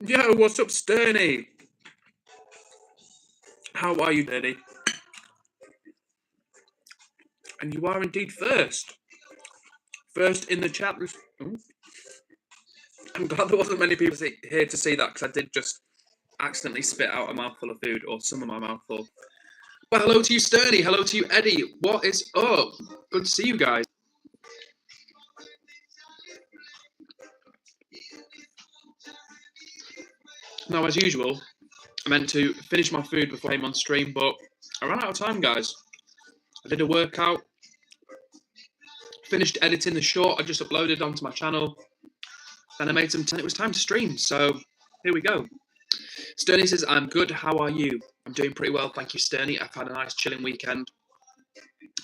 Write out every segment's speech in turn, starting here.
Yo, what's up, Sterny? How are you, Sterny? And you are indeed first. First in the chat. I'm glad there wasn't many people here to see that because I did just accidentally spit out a mouthful of food, or some of my mouthful. Well, hello to you, Sterny. Hello to you, Eddie. What is up? Good to see you guys. Now, as usual, I meant to finish my food before I came on stream, but I ran out of time, guys. I did a workout, finished editing the short I just uploaded onto my channel, then I made some time. It was time to stream, so here we go. Sterny says, I'm good. How are you? I'm doing pretty well, thank you, Sterny. I've had a nice chilling weekend.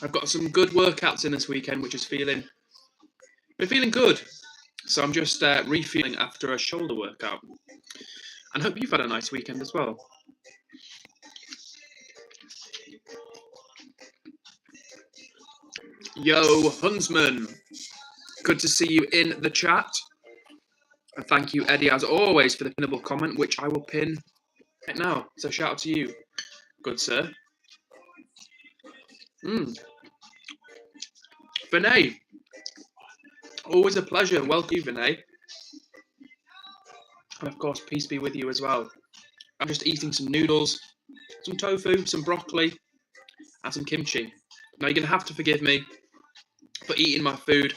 I've got some good workouts in this weekend, which is been feeling good. So I'm just refueling after a shoulder workout. And hope you've had a nice weekend as well. Yo, Huntsman. Good to see you in the chat. And thank you, Eddie, as always, for the pinnable comment, which I will pin right now. So shout out to you. Good, sir. Vinay. Always a pleasure. Welcome, Vinay. And of course, peace be with you as well. I'm just eating some noodles, some tofu, some broccoli, and some kimchi. Now, you're going to have to forgive me for eating my food.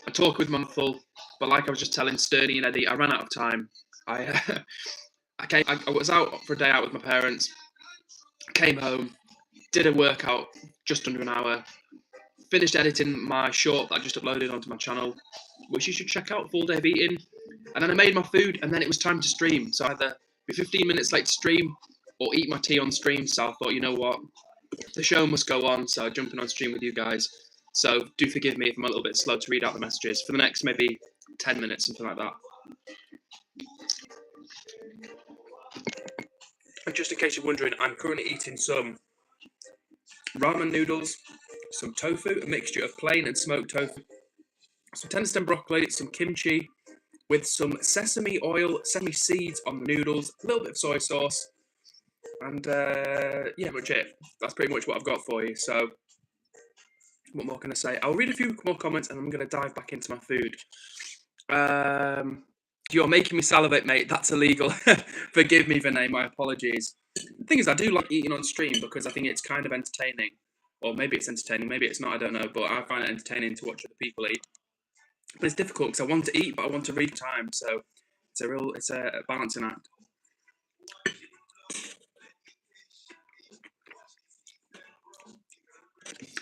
I talk with my mouth full, but like I was just telling Sterny and Eddie, I ran out of time. I was out for a day out with my parents, came home, did a workout just under an hour, finished editing my short that I just uploaded onto my channel, which you should check out, Full Day of Eating, and then I made my food, and then it was time to stream. So either be 15 minutes late to stream or eat my tea on stream. So I thought, you know what, the show must go on, so jumping on stream with you guys. So do forgive me if I'm a little bit slow to read out the messages for the next maybe 10 minutes, something like that. And just in case you're wondering, I'm currently eating some ramen noodles, some tofu, a mixture of plain and smoked tofu, some tender stem broccoli, some kimchi, with some sesame oil, sesame seeds on the noodles, a little bit of soy sauce, and yeah, much it. That's pretty much what I've got for you. So what more can I say? I'll read a few more comments and I'm going to dive back into my food. You're making me salivate, mate. That's illegal. Forgive me, Vinay. My apologies. The thing is, I do like eating on stream because I think it's kind of entertaining. Or maybe it's entertaining, maybe it's not, I don't know. But I find it entertaining to watch other people eat. But it's difficult because I want to eat, but I want to read time. So it's a balancing act.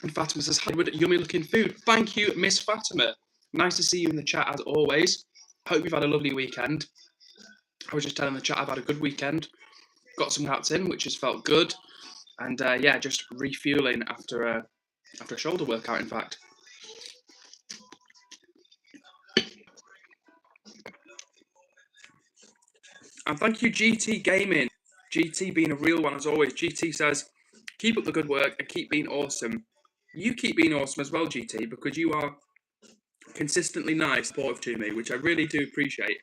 And Fatima says, hi, yummy looking food. Thank you, Miss Fatima. Nice to see you in the chat as always. Hope you've had a lovely weekend. I was just telling the chat I've had a good weekend. Got some workouts in, which has felt good. And yeah, just refueling after a shoulder workout, in fact. And thank you, GT Gaming. GT being a real one as always. GT says, keep up the good work and keep being awesome. You keep being awesome as well, GT, because you are consistently nice, supportive to me, which I really do appreciate.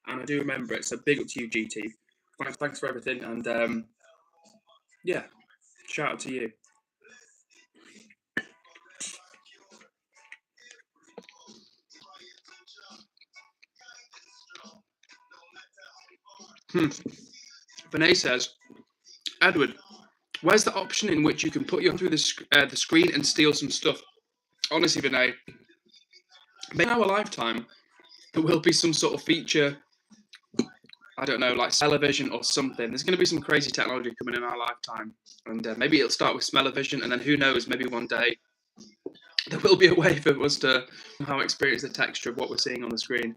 And I do remember it. So big up to you, GT. Thanks for everything. And yeah, shout out to you. Vinay says, Edward, where's the option in which you can put your through the screen and steal some stuff? Honestly, Vinay, maybe in our lifetime, there will be some sort of feature, I don't know, like smell-o-vision or something. There's going to be some crazy technology coming in our lifetime. And maybe it'll start with smell-o-vision, and then who knows, maybe one day there will be a way for us to somehow experience the texture of what we're seeing on the screen.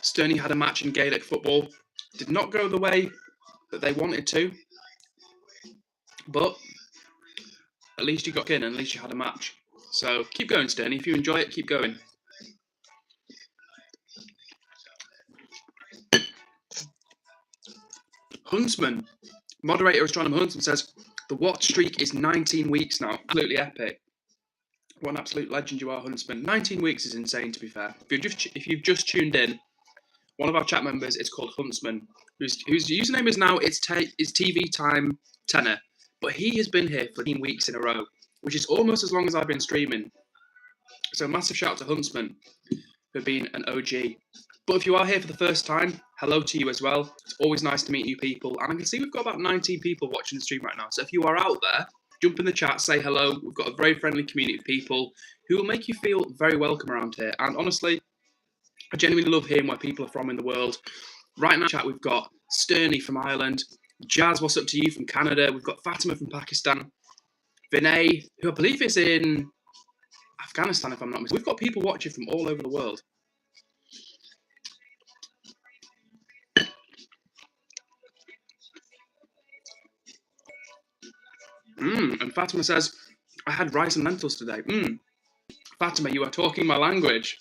Stirling had a match in Gaelic football. Did not go the way that they wanted to, but at least you got in and at least you had a match. So keep going, Stirling. If you enjoy it, keep going. Huntsman, moderator astronomer Huntsman says, the watch streak is 19 weeks now. Absolutely epic. What an absolute legend you are, Huntsman. 19 weeks is insane, to be fair. If you've just tuned in, one of our chat members is called Huntsman, whose username is now is TV Time Tenor. But he has been here for 19 weeks in a row, which is almost as long as I've been streaming. So massive shout out to Huntsman for being an OG. But if you are here for the first time, hello to you as well. It's always nice to meet new people. And I can see we've got about 19 people watching the stream right now. So if you are out there, jump in the chat, say hello. We've got a very friendly community of people who will make you feel very welcome around here. And honestly, I genuinely love hearing where people are from in the world. Right now in the chat, we've got Sterney from Ireland, Jazz, what's up to you from Canada. We've got Fatima from Pakistan, Vinay, who I believe is in Afghanistan, if I'm not mistaken. We've got people watching from all over the world. And Fatima says, I had rice and lentils today. Fatima, you are talking my language.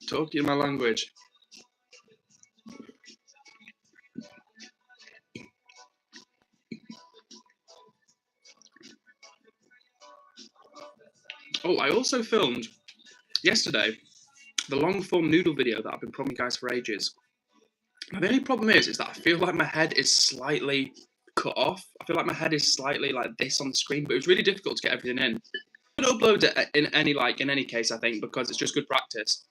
Talking my language. Oh, I also filmed yesterday the long form noodle video that I've been promising you guys for ages. Now, the only problem is that I feel like my head is slightly cut off. I feel like my head is slightly like this on the screen, but it was really difficult to get everything in. I'm gonna upload it in any case, I think, because it's just good practice.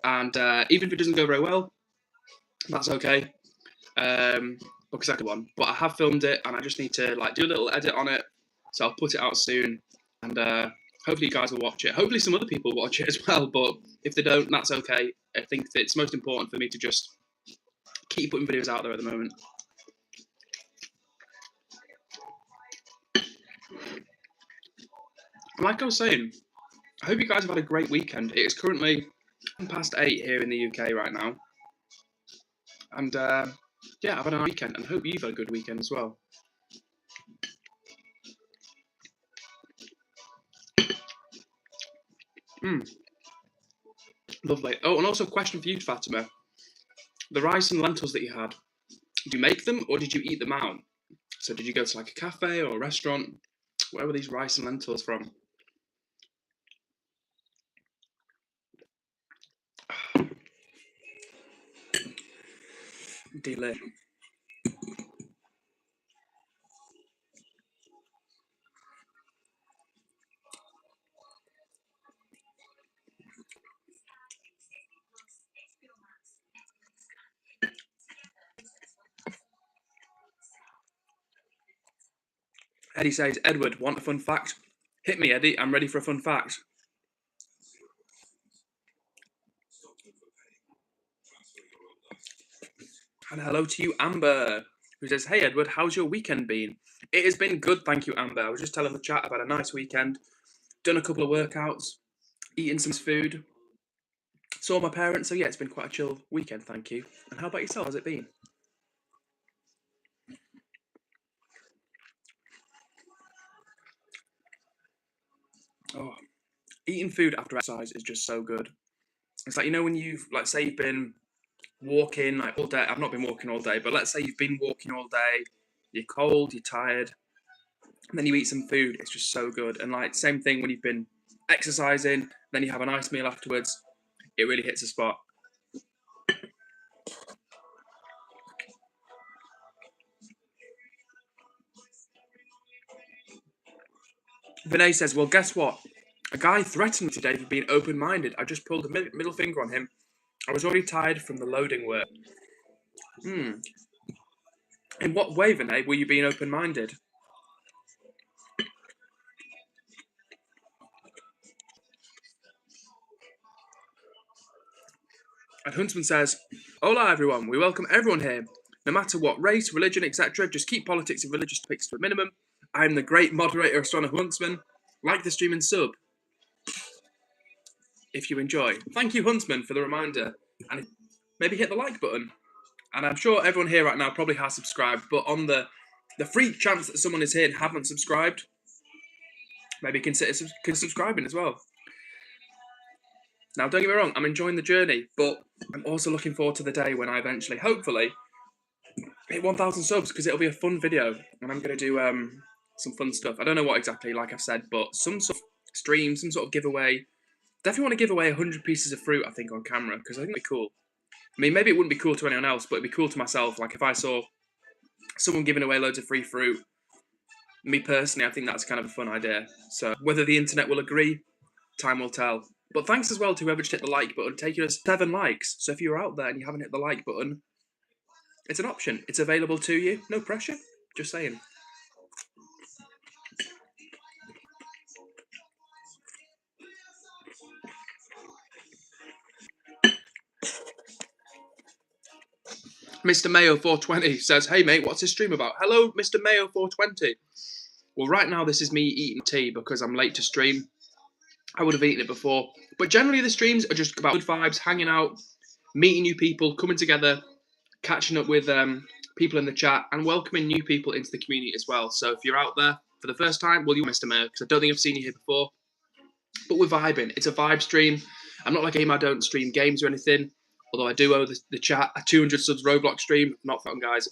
And even if it doesn't go very well, that's okay. Because I could one, but I have filmed it, and I just need to like do a little edit on it. So I'll put it out soon, and hopefully you guys will watch it. Hopefully some other people will watch it as well. But if they don't, that's okay. I think that it's most important for me to just keep putting videos out there at the moment. Like I was saying, I hope you guys have had a great weekend. It is currently 8:10 here in the UK right now. And yeah, I've had a nice weekend, and hope you've had a good weekend as well. Lovely. Oh, and also a question for you, Fatima. The rice and lentils that you had, did you make them or did you eat them out? So did you go to like a cafe or a restaurant? Where were these rice and lentils from? Delay. Eddie says, Edward, want a fun fact? Hit me, Eddie. I'm ready for a fun fact. And hello to you, Amber, who says, hey, Edward, how's your weekend been? It has been good, thank you, Amber. I was just telling the chat about a nice weekend. Done a couple of workouts, eaten some food. Saw my parents, so yeah, it's been quite a chill weekend, thank you. And how about yourself? How's it been? Oh, eating food after exercise is just so good. It's like, you know, when you've, like, say you've been walking like all day. I've not been walking all day, but let's say you've been walking all day. You're cold, you're tired, and then you eat some food. It's just so good. And like same thing when you've been exercising, then you have a nice meal afterwards. It really hits a spot. Vinay says, well, guess what? A guy threatened me today for being open-minded. I just pulled a middle finger on him. I was already tired from the loading work. In what way, Vinay, were you being open-minded? And Huntsman says, hola everyone, we welcome everyone here. No matter what race, religion, etc., just keep politics and religious topics to a minimum. I am the great moderator, Astronomer Huntsman. Like the stream and sub if you enjoy. Thank you, Huntsman, for the reminder. And maybe hit the like button. And I'm sure everyone here right now probably has subscribed, but on the freak chance that someone is here and haven't subscribed, maybe consider subscribing as well. Now, don't get me wrong, I'm enjoying the journey, but I'm also looking forward to the day when I eventually, hopefully, hit 1,000 subs because it'll be a fun video, and I'm gonna do some fun stuff. I don't know what exactly, like I've said, but some sort of stream, some sort of giveaway. Definitely want to give away 100 pieces of fruit, I think, on camera, because I think it'd be cool. I mean, maybe it wouldn't be cool to anyone else, but it'd be cool to myself. Like if I saw someone giving away loads of free fruit, me personally, I think that's kind of a fun idea. So whether the internet will agree, time will tell. But thanks as well to whoever just hit the like button, taking us 7 likes. So if you're out there and you haven't hit the like button, it's an option. It's available to you. No pressure. Just saying. Mr. Mayo 420 says, "Hey mate, what's this stream about?" Hello, Mr. Mayo 420. Well, right now this is me eating tea because I'm late to stream. I would have eaten it before. But generally the streams are just about good vibes, hanging out, meeting new people, coming together, catching up with people in the chat, and welcoming new people into the community as well. So if you're out there for the first time, well, you're Mr. Mayor, because I don't think I've seen you here before. But we're vibing. It's a vibe stream. I'm not like a game. I don't stream games or anything, although I do owe the chat a 200 subs Roblox stream. Not fun, guys.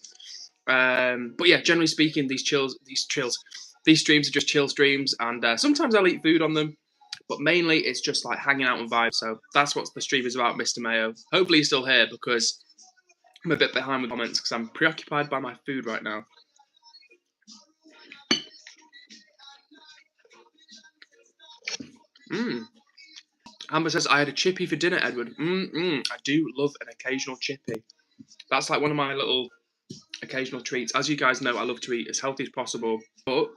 But yeah, generally speaking, these streams are just chill streams, and sometimes I'll eat food on them. But mainly, it's just like hanging out and vibe. So that's what the stream is about, Mr. Mayo. Hopefully, you're still here because I'm a bit behind with comments because I'm preoccupied by my food right now. Amber says, "I had a chippy for dinner, Edward." I do love an occasional chippy. That's like one of my little occasional treats. As you guys know, I love to eat as healthy as possible. But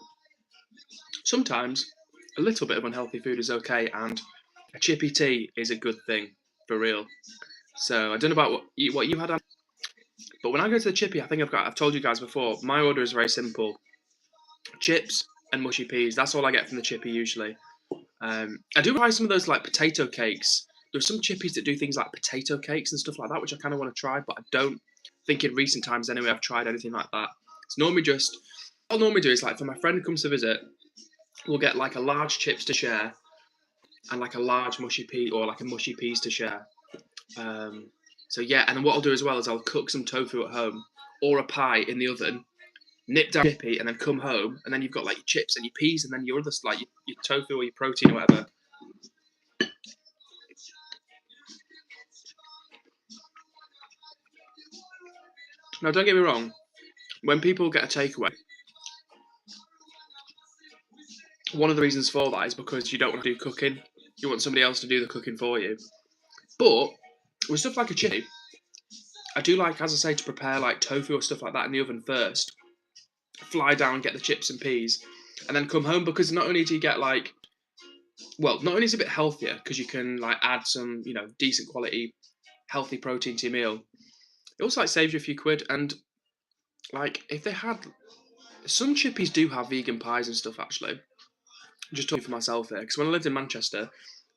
sometimes a little bit of unhealthy food is okay, and a chippy tea is a good thing, for real. So I don't know about what you had, but when I go to the chippy, I think I've told you guys before, my order is very simple. Chips and mushy peas. That's all I get from the chippy usually. I do try some of those like potato cakes. There's some chippies that do things like potato cakes and stuff like that, which I kind of want to try, but I don't think in recent times anyway I've tried anything like that. It's normally just, what I'll normally do is like for my friend who comes to visit, we'll get like a large chips to share and like a large mushy pea or like a mushy peas to share. So yeah, and then what I'll do as well is I'll cook some tofu at home or a pie in the oven, nip down chippy, and then come home, and then you've got like your chips and your peas, and then your other like your tofu or your protein or whatever. Now, don't get me wrong. When people get a takeaway, one of the reasons for that is because you don't want to do cooking. You want somebody else to do the cooking for you. But with stuff like a chippy, I do like, as I say, to prepare like tofu or stuff like that in the oven first. Fly down, get the chips and peas, and then come home, because not only do you get like, well, not only is it a bit healthier because you can like add some, decent quality, healthy protein to your meal. It also like saves you a few quid, and like if they had, some chippies do have vegan pies and stuff actually. I'm just talking for myself here, because when I lived in Manchester,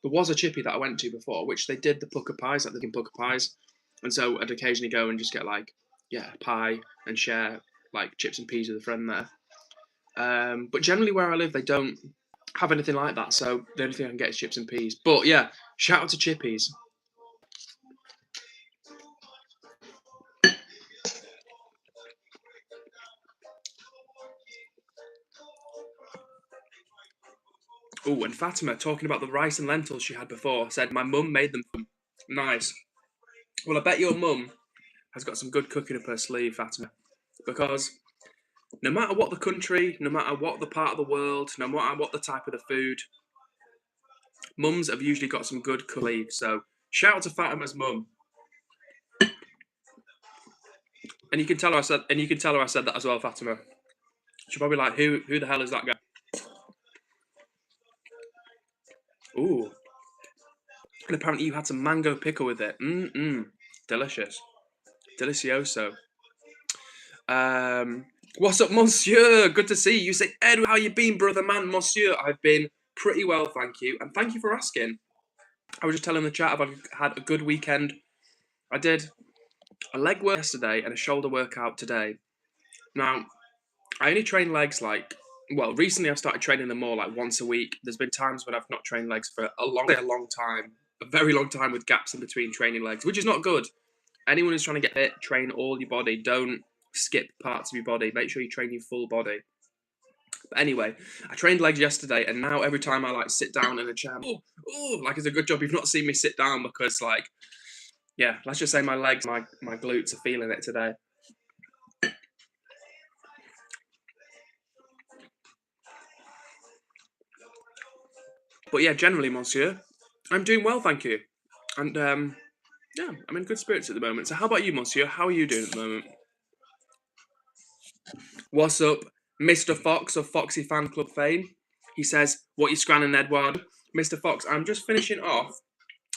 there was a chippy that I went to before, which they did the pucker pies, like the vegan pucker pies, and so I'd occasionally go and just get like, a pie and share like chips and peas with a friend there. But generally where I live, they don't have anything like that, so the only thing I can get is chips and peas. But yeah, shout out to chippies. Oh, and Fatima, talking about the rice and lentils she had before, said my mum made them. Nice. Well, I bet your mum has got some good cooking up her sleeve, Fatima, because no matter what the country, no matter what the part of the world, no matter what the type of the food, mums have usually got some good cooking. So shout out to Fatima's mum. And you can tell her I said that as well, Fatima. She'll probably like, who the hell is that guy? Ooh. And apparently you had some mango pickle with it. Delicious. Delicioso. What's up, Monsieur? Good to see you. You say, Edward, how you been, brother man? Monsieur, I've been pretty well, thank you. And thank you for asking. I was just telling the chat I've had a good weekend. I did a leg work yesterday and a shoulder workout today. Now, I only train legs recently I've started training them more like once a week. There's been times when I've not trained legs for a long time, a very long time, with gaps in between training legs, which is not good. Anyone who's trying to get fit, train all your body, don't skip parts of your body. Make sure you train your full body. But anyway, I trained legs yesterday, and now every time I like sit down in a chair, like it's a good job you've not seen me sit down, because like, yeah, let's just say my legs, my glutes are feeling it today. But yeah, generally, monsieur, I'm doing well, thank you. And yeah, I'm in good spirits at the moment. So how about you, monsieur? How are you doing at the moment? What's up, Mr. Fox of Foxy Fan Club fame? He says, what you scranning, Edward? Mr. Fox, I'm just finishing off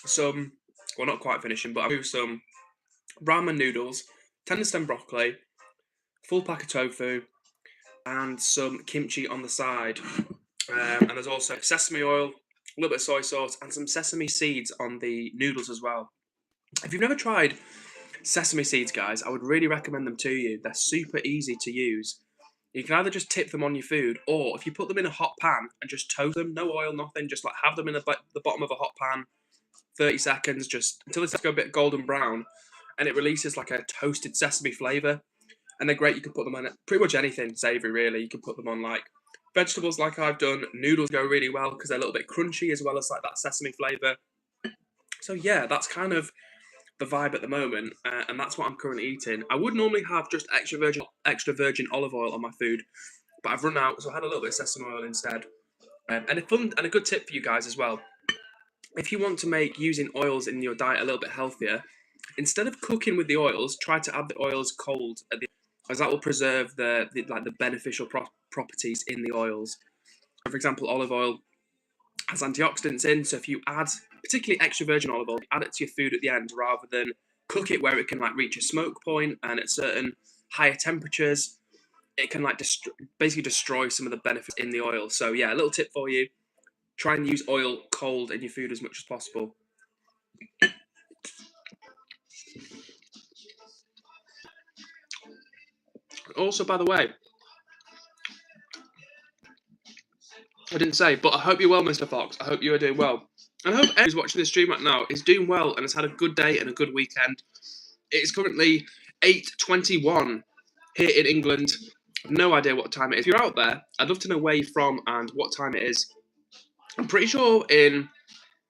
some, well, not quite finishing, but I'm doing some ramen noodles, tender stem broccoli, full pack of tofu, and some kimchi on the side. And there's also sesame oil, a little bit of soy sauce, and some sesame seeds on the noodles as well. If you've never tried sesame seeds, guys, I would really recommend them to you. They're super easy to use. You can either just tip them on your food, or if you put them in a hot pan and just toast them, no oil, nothing, just like have them in the bottom of a hot pan, 30 seconds, just until it's go a bit golden brown, and it releases like a toasted sesame flavour. And they're great. You can put them on pretty much anything savoury, really. You can put them on like vegetables, like I've done. Noodles go really well because they're a little bit crunchy, as well as like that sesame flavour. So yeah, that's kind of the vibe at the moment, and that's what I'm currently eating. I would normally have just extra virgin olive oil on my food, but I've run out, so I had a little bit of sesame oil instead. And a good tip for you guys as well: if you want to make using oils in your diet a little bit healthier, instead of cooking with the oils, try to add the oils cold at the, as that will preserve the beneficial properties in the oils. For example, olive oil has antioxidants in, so if you add particularly extra virgin olive oil, add it to your food at the end rather than cook it where it can like reach a smoke point, and at certain higher temperatures it can like basically destroy some of the benefits in the oil. So yeah, a little tip for you: try and use oil cold in your food as much as possible. Also, by the way, I didn't say, but I hope you're well, Mr. Fox. I hope you are doing well. And I hope everyone who's watching this stream right now is doing well and has had a good day and a good weekend. It is currently 8:21 here in England. No idea what time it is. If you're out there, I'd love to know where you're from and what time it is. I'm pretty sure in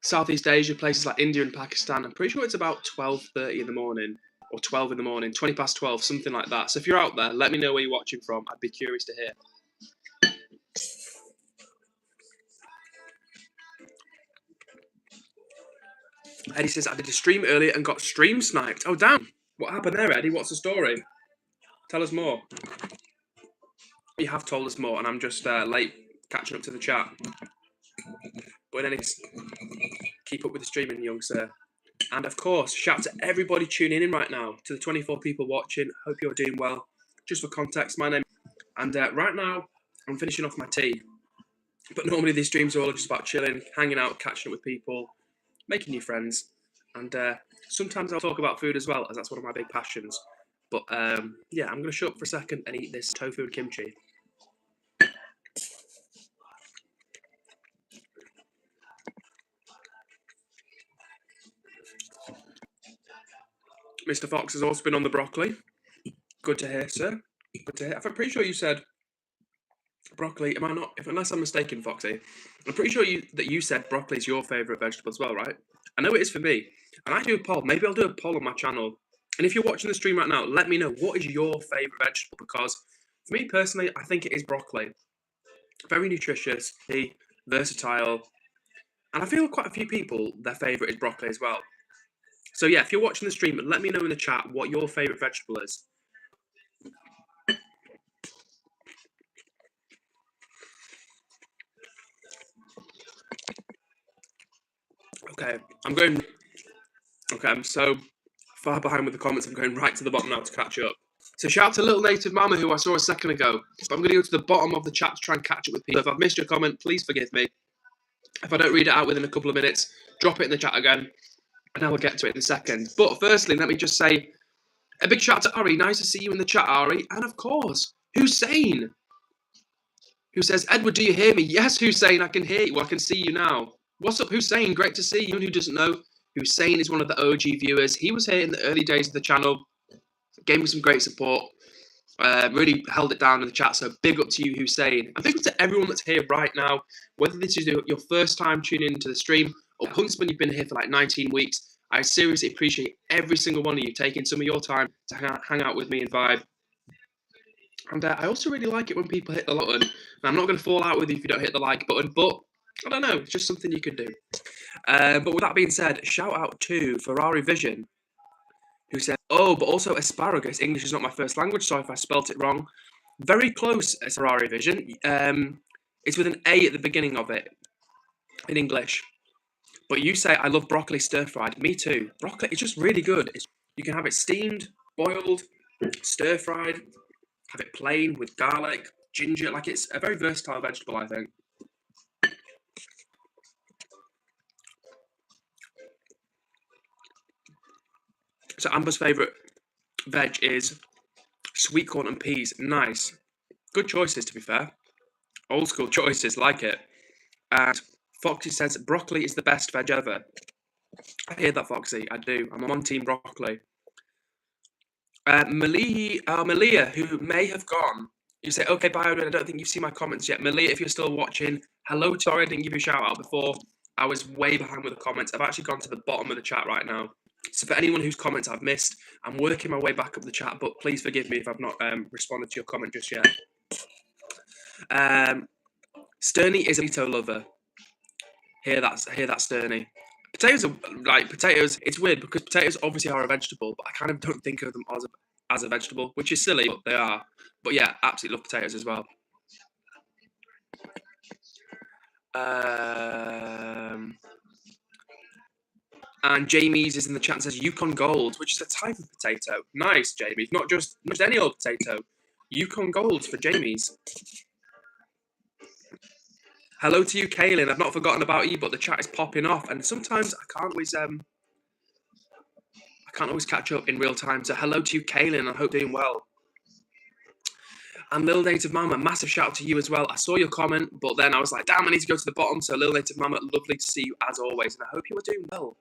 Southeast Asia, places like India and Pakistan, I'm pretty sure it's about 12:30 in the morning, or 12 in the morning, 20 past 12, something like that. So if you're out there, let me know where you're watching from. I'd be curious to hear. Eddie says, I did a stream earlier and got stream sniped. Oh, damn. What happened there, Eddie? What's the story? Tell us more. You have told us more, and I'm just late catching up to the chat. But in any case, keep up with the streaming, young sir. And of course, shout out to everybody tuning in right now, to the 24 people watching. Hope you're doing well. Just for context, my name. And right now, I'm finishing off my tea. But normally these streams are all just about chilling, hanging out, catching up with people, making new friends. And sometimes I'll talk about food as well, as that's one of my big passions. But yeah, I'm going to shut up for a second and eat this tofu and kimchi. Mr. Fox has also been on the broccoli. Good to hear, sir. Good to hear. I'm pretty sure you said broccoli. Am I not? Unless I'm mistaken, Foxy. I'm pretty sure that you said broccoli is your favourite vegetable as well, right? I know it is for me. And I do a poll. Maybe I'll do a poll on my channel. And if you're watching the stream right now, let me know, what is your favourite vegetable? Because for me personally, I think it is broccoli. Very nutritious, versatile. And I feel quite a few people, their favourite is broccoli as well. So yeah, if you're watching the stream, let me know in the chat what your favourite vegetable is. Okay, I'm so far behind with the comments, I'm going right to the bottom now to catch up. So shout out to Little Native Mama, who I saw a second ago. But I'm going to go to the bottom of the chat to try and catch up with people. If I've missed your comment, please forgive me. If I don't read it out within a couple of minutes, drop it in the chat again, and I will get to it in a second. But firstly, let me just say a big shout out to Ari. Nice to see you in the chat, Ari. And of course, Hussein, who says, Edward, do you hear me? Yes, Hussein, I can hear you. Well, I can see you now. What's up, Hussein? Great to see you. And who doesn't know, Hussein is one of the OG viewers. He was here in the early days of the channel, gave me some great support. Really held it down in the chat. So big up to you, Hussein. And big up to everyone that's here right now. Whether this is your first time tuning into the stream or Huntsman, you've been here for like 19 weeks. I seriously appreciate every single one of you taking some of your time to hang out with me and vibe. And I also really like it when people hit the like button. And I'm not going to fall out with you if you don't hit the like button, but I don't know, it's just something you can do. But with that being said, shout out to Ferrari Vision, who said, oh, but also asparagus. English is not my first language, so if I spelt it wrong. Very close, Ferrari Vision. It's with an A at the beginning of it in English. But you say, I love broccoli stir-fried. Me too. Broccoli is just really good. You can have it steamed, boiled, stir-fried, have it plain with garlic, ginger. Like, it's a very versatile vegetable, I think. So Amber's favourite veg is sweet corn and peas. Nice. Good choices, to be fair. Old school choices, like it. And Foxy says, broccoli is the best veg ever. I hear that, Foxy. I do. I'm on team broccoli. Malia, who may have gone. You say, okay, bye, Edward. I don't think you've seen my comments yet. Malia, if you're still watching, hello. Sorry I didn't give you a shout out before. I was way behind with the comments. I've actually gone to the bottom of the chat right now. So for anyone whose comments I've missed, I'm working my way back up the chat, but please forgive me if I've not responded to your comment just yet. Sterney is a potato lover. Hear that, Sterney. Potatoes, it's weird because potatoes obviously are a vegetable, but I kind of don't think of them as a vegetable, which is silly, but they are. But yeah, absolutely love potatoes as well. And Jamie's is in the chat and says Yukon Gold, which is a type of potato. Nice, Jamie. Not just any old potato. Yukon Gold for Jamie's. Hello to you, Kaylin. I've not forgotten about you, but the chat is popping off, and sometimes I can't always catch up in real time. So hello to you, Kaylin. I hope you're doing well. And Lil Native Mama, massive shout out to you as well. I saw your comment, but then I was like, damn, I need to go to the bottom. So Lil Native Mama, lovely to see you as always, and I hope you are doing well.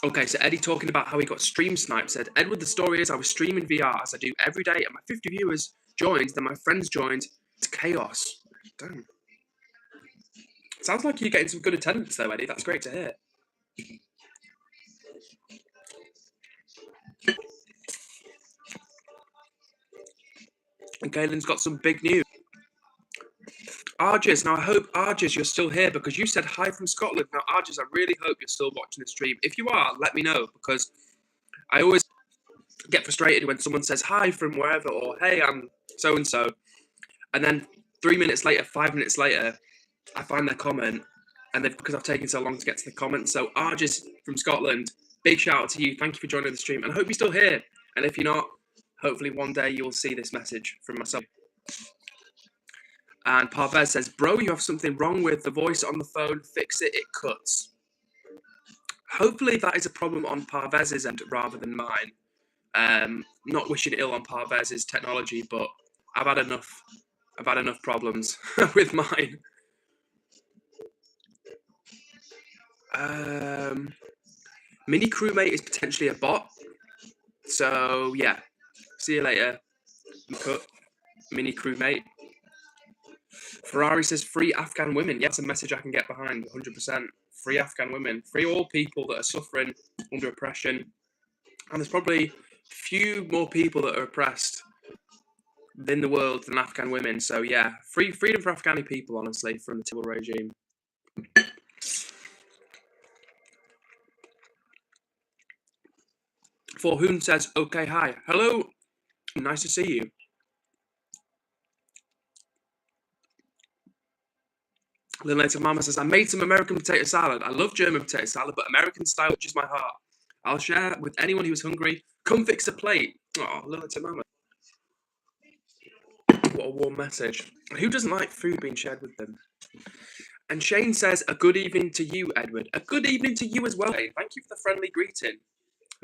Okay, so Eddie talking about how he got stream sniped said, Edward, the story is I was streaming VR as I do every day, and my 50 viewers joined, then my friends joined. It's chaos. Damn. Sounds like you're getting some good attendance though, Eddie. That's great to hear. And Kaylin's got some big news. Arges, now I hope, Arges, you're still here because you said hi from Scotland. Now, Arges, I really hope you're still watching the stream. If you are, let me know because I always get frustrated when someone says hi from wherever or hey, I'm so-and-so. And then 3 minutes later, 5 minutes later, I find their comment and because I've taken so long to get to the comment. So Arges from Scotland, big shout out to you. Thank you for joining the stream and I hope you're still here. And if you're not, hopefully one day you'll see this message from myself. And Parvez says, bro, you have something wrong with the voice on the phone. Fix it, it cuts. Hopefully that is a problem on Parvez's end rather than mine. Not wishing ill on Parvez's technology, but I've had enough problems with mine. Mini crewmate is potentially a bot. So yeah. See you later. Cut. Mini crewmate. Ferrari says free Afghan women. Yeah, that's a message I can get behind 100%. Free Afghan women. Free all people that are suffering under oppression. And there's probably few more people that are oppressed in the world than Afghan women. So yeah, freedom for Afghani people, honestly, from the Tibble regime. Forhoon says, okay, hi. Hello. Nice to see you. Little Native Mama says, I made some American potato salad. I love German potato salad, but American style touches my heart. I'll share with anyone who's hungry. Come fix a plate. Oh, Little Native Mama. What a warm message. Who doesn't like food being shared with them? And Shane says, a good evening to you, Edward. A good evening to you as well, Shane. Thank you for the friendly greeting.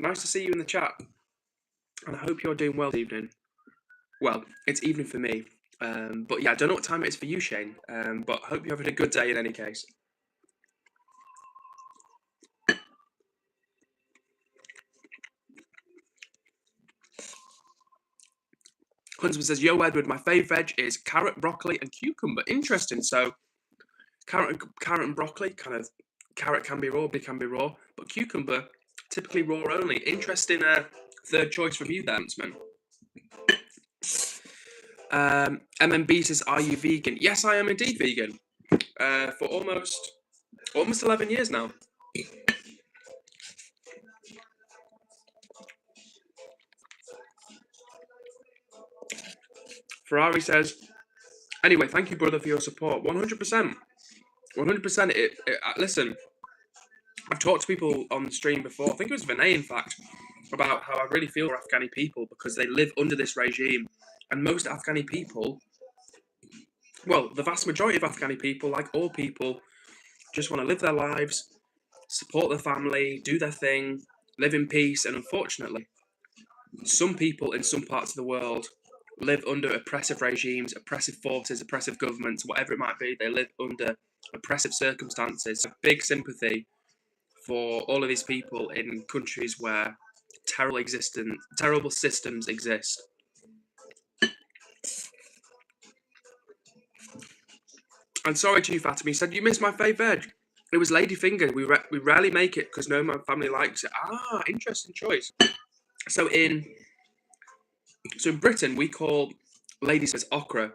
Nice to see you in the chat. And I hope you're doing well this evening. Well, it's evening for me. But yeah, I don't know what time it is for you, Shane. But I hope you're having a good day in any case. Huntsman says, yo, Edward, my fave veg is carrot, broccoli, and cucumber. Interesting. So, carrot and broccoli, kind of, carrot can be raw, but cucumber, typically raw only. Interesting third choice review there, Huntsman. MMB says, are you vegan? Yes, I am indeed vegan. For almost 11 years now. Ferrari says, anyway, thank you, brother, for your support. 100%. 100%. Listen, I've talked to people on the stream before. I think it was Vinay, in fact, about how I really feel for Afghani people because they live under this regime. And most Afghani people, well, the vast majority of Afghani people, like all people, just want to live their lives, support their family, do their thing, live in peace. And unfortunately, some people in some parts of the world live under oppressive regimes, oppressive forces, oppressive governments, whatever it might be. They live under oppressive circumstances. Big sympathy for all of these people in countries where terrible systems exist. And sorry to you, Fatima. He said, you missed my fave veg. It was ladyfinger. We rarely make it because no one in my family likes it. Ah, interesting choice. So in Britain, we call ladies' fingers okra.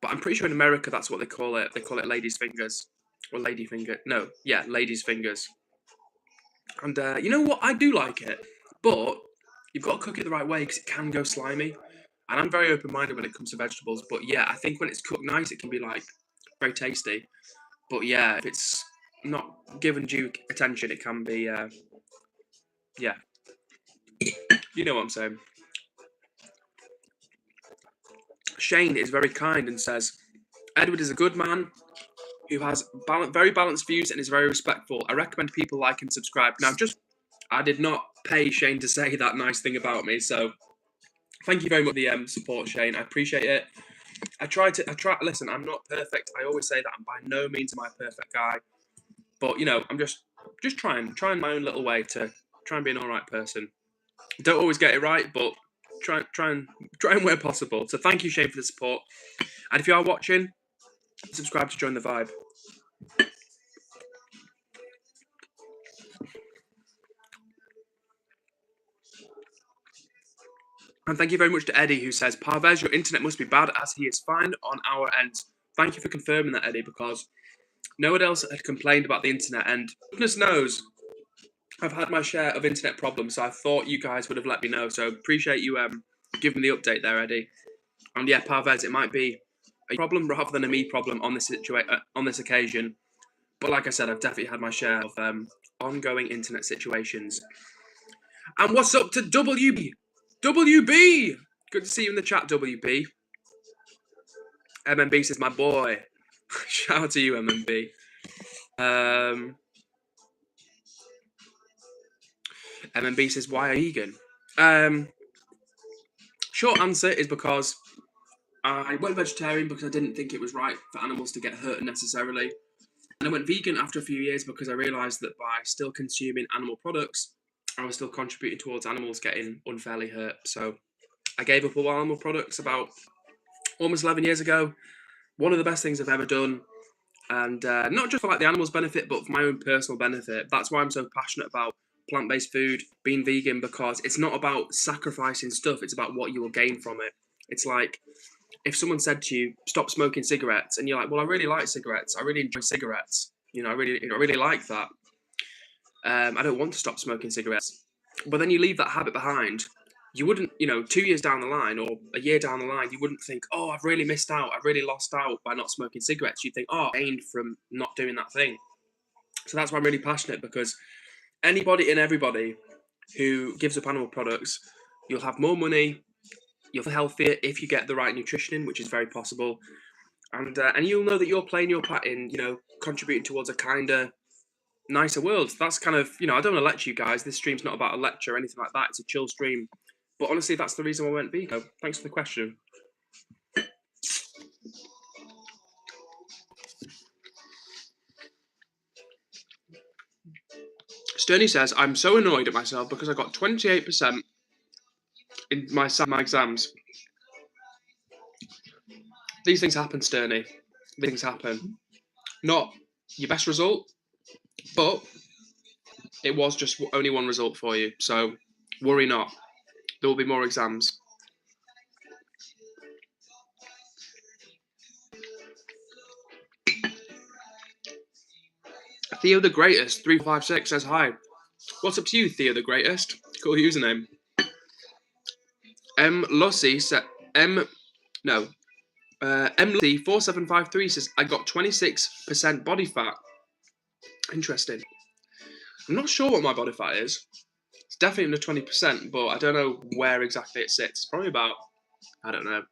But I'm pretty sure in America, that's what they call it. They call it ladies' fingers. Or ladyfinger. No, yeah, ladies' fingers. And you know what? I do like it. But you've got to cook it the right way because it can go slimy. And I'm very open-minded when it comes to vegetables. But yeah, I think when it's cooked nice, it can be like very tasty. But yeah, if it's not given due attention, it can be, yeah. You know what I'm saying. Shane is very kind and says, Edward is a good man who has very balanced views and is very respectful. I recommend people like and subscribe. Now, I did not pay Shane to say that nice thing about me, so thank you very much for the support, Shane. I appreciate it. Listen, I'm not perfect. I always say that. I'm by no means am I a perfect guy. But, you know, I'm just trying my own little way to try and be an all right person. Don't always get it right, but try and where possible. So thank you, Shane, for the support. And if you are watching, subscribe to join the vibe. And thank you very much to Eddie, who says, Parvez, your internet must be bad as he is fine on our end. Thank you for confirming that, Eddie, because no one else had complained about the internet. And goodness knows, I've had my share of internet problems, so I thought you guys would have let me know. So appreciate you giving the update there, Eddie. And yeah, Parvez, it might be a problem rather than a me problem on this occasion. But like I said, I've definitely had my share of ongoing internet situations. And what's up to WB? WB! Good to see you in the chat, WB. MMB says, my boy. Shout out to you, MMB. MMB says, why are you vegan? Short answer is because I went vegetarian because I didn't think it was right for animals to get hurt unnecessarily. And I went vegan after a few years because I realised that by still consuming animal products, I was still contributing towards animals getting unfairly hurt. So I gave up all animal products about almost 11 years ago. One of the best things I've ever done. And not just for like the animals' benefit, but for my own personal benefit. That's why I'm so passionate about plant-based food, being vegan, because it's not about sacrificing stuff. It's about what you will gain from it. It's like if someone said to you, stop smoking cigarettes, and you're like, well, I really like cigarettes. I really enjoy cigarettes. You know, I really like that. I don't want to stop smoking cigarettes. But then you leave that habit behind. You wouldn't, 2 years down the line or a year down the line, you wouldn't think, oh, I've really missed out. I've really lost out by not smoking cigarettes. You'd think, oh, I gained from not doing that thing. So that's why I'm really passionate, because anybody and everybody who gives up animal products, you'll have more money, you'll feel healthier if you get the right nutrition in, which is very possible. And you'll know that you're playing your part in, contributing towards a kinder, nicer world. That's kind of, I don't want to lecture you guys. This stream's not about a lecture or anything like that. It's a chill stream. But honestly, that's the reason why I went vegan. Thanks for the question. Sturny says, I'm so annoyed at myself because I got 28% in my exams. These things happen, Sterney. These things happen. Not your best result, but it was just only one result for you. So worry not. There will be more exams. Theo the Greatest 356 says hi. What's up to you, Theo the Greatest? Cool username. M Lucy said M Lucy 4753 says I got 26% body fat. Interesting. I'm not sure what my body fat is. It's definitely under 20%, but I don't know where exactly it sits. It's probably about, I don't know,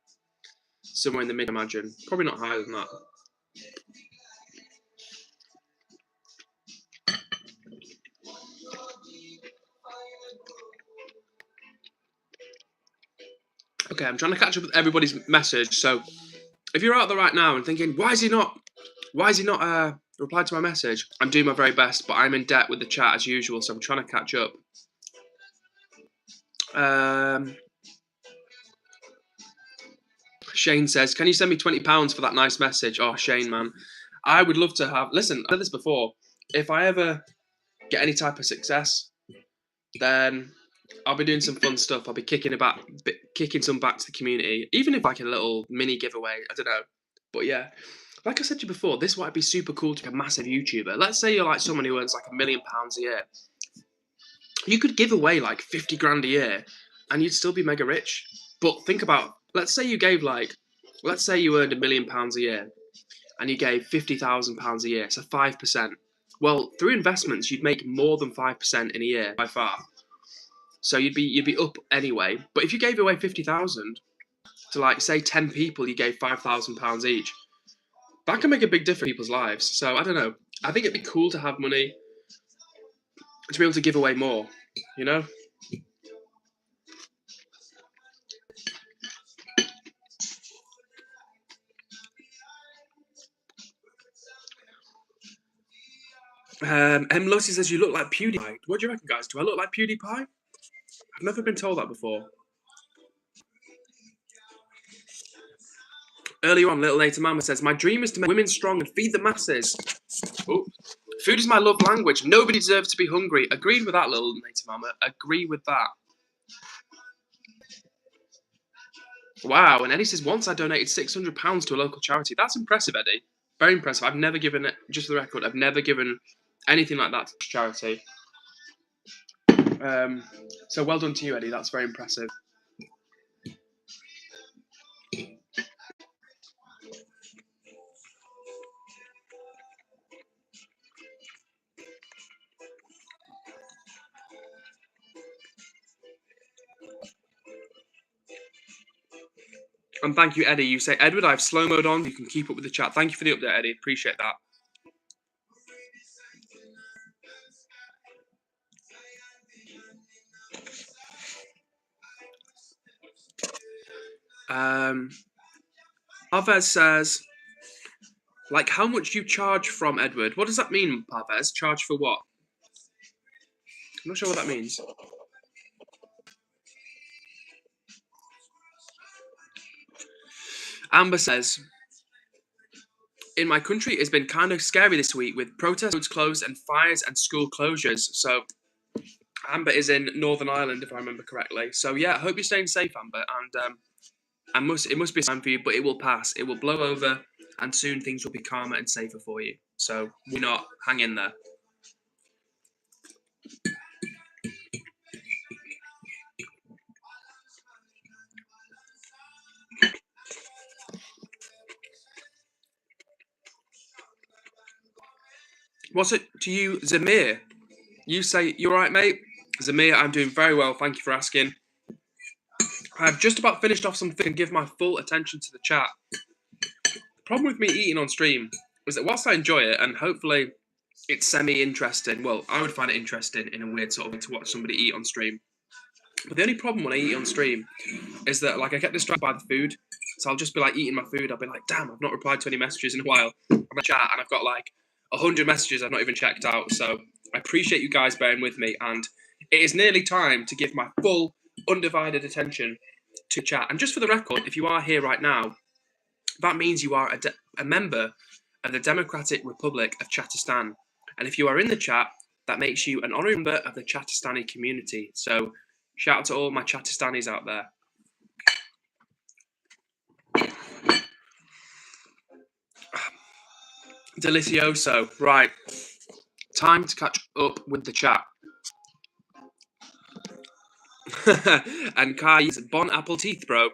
somewhere in the mid, imagine. Probably not higher than that. Okay, I'm trying to catch up with everybody's message. So if you're out there right now and thinking, why is he not replied to my message? I'm doing my very best, but I'm in debt with the chat as usual, so I'm trying to catch up. Shane says, can you send me £20 for that nice message? Oh, Shane, man. I would love to have... Listen, I've said this before. If I ever get any type of success, then I'll be doing some fun stuff. I'll be kicking some back to the community. Even if like a little mini giveaway. I don't know. But yeah. Like I said to you before, this might be super cool to be a massive YouTuber. Let's say you're like someone who earns like £1 million a year. You could give away like 50 grand a year and you'd still be mega rich. But think about, let's say you earned £1 million a year and you gave £50,000 a year, so 5%. Well, through investments, you'd make more than 5% in a year by far. So you'd be up anyway. But if you gave away 50,000 to like say 10 people, you gave £5,000 each. That can make a big difference in people's lives. So I don't know. I think it'd be cool to have money to be able to give away more, you know? M. Lucy says, you look like PewDiePie. What do you reckon, guys? Do I look like PewDiePie? I've never been told that before. Earlier on, little Native Mama says, my dream is to make women strong and feed the masses. Ooh. Food is my love language. Nobody deserves to be hungry. Agreed with that, little Native Mama. Agree with that. Wow, and Eddie says, once I donated £600 to a local charity. That's impressive, Eddie. Very impressive. I've never given it, just for the record, I've never given anything like that to charity. So well done to you, Eddie. That's very impressive. And thank you, Eddie. You say, Edward, I have slow mode on. You can keep up with the chat. Thank you for the update, Eddie. Appreciate that. Parvez says, like, how much do you charge from Edward? What does that mean, Parvez? Charge for what? I'm not sure what that means. Amber says, in my country, it's been kind of scary this week with protests, roads closed, and fires and school closures. So Amber is in Northern Ireland, if I remember correctly. So yeah, I hope you're staying safe, Amber. And it must be a time for you, but it will pass. It will blow over, and soon things will be calmer and safer for you. So we're not hang in there. What's it to you, Zamir? You say, you all right, mate? Zamir, I'm doing very well. Thank you for asking. I've just about finished off something and give my full attention to the chat. The problem with me eating on stream is that whilst I enjoy it and hopefully it's semi-interesting, well, I would find it interesting in a weird sort of way to watch somebody eat on stream. But the only problem when I eat on stream is that like I get distracted by the food. So I'll just be like eating my food. I'll be like, damn, I've not replied to any messages in a while. I'm in the chat and I've got like 100 messages I've not even checked out. So I appreciate you guys bearing with me. And it is nearly time to give my full, undivided attention to chat. And just for the record, if you are here right now, That means you are a member of the Democratic Republic of Chattistan. And if you are in the chat, that makes you an honorary member of the Chattistani community. So shout out to all my Chattistanis out there. Delicioso. Right. Time to catch up with the chat. And Kai's bon apple teeth, bro.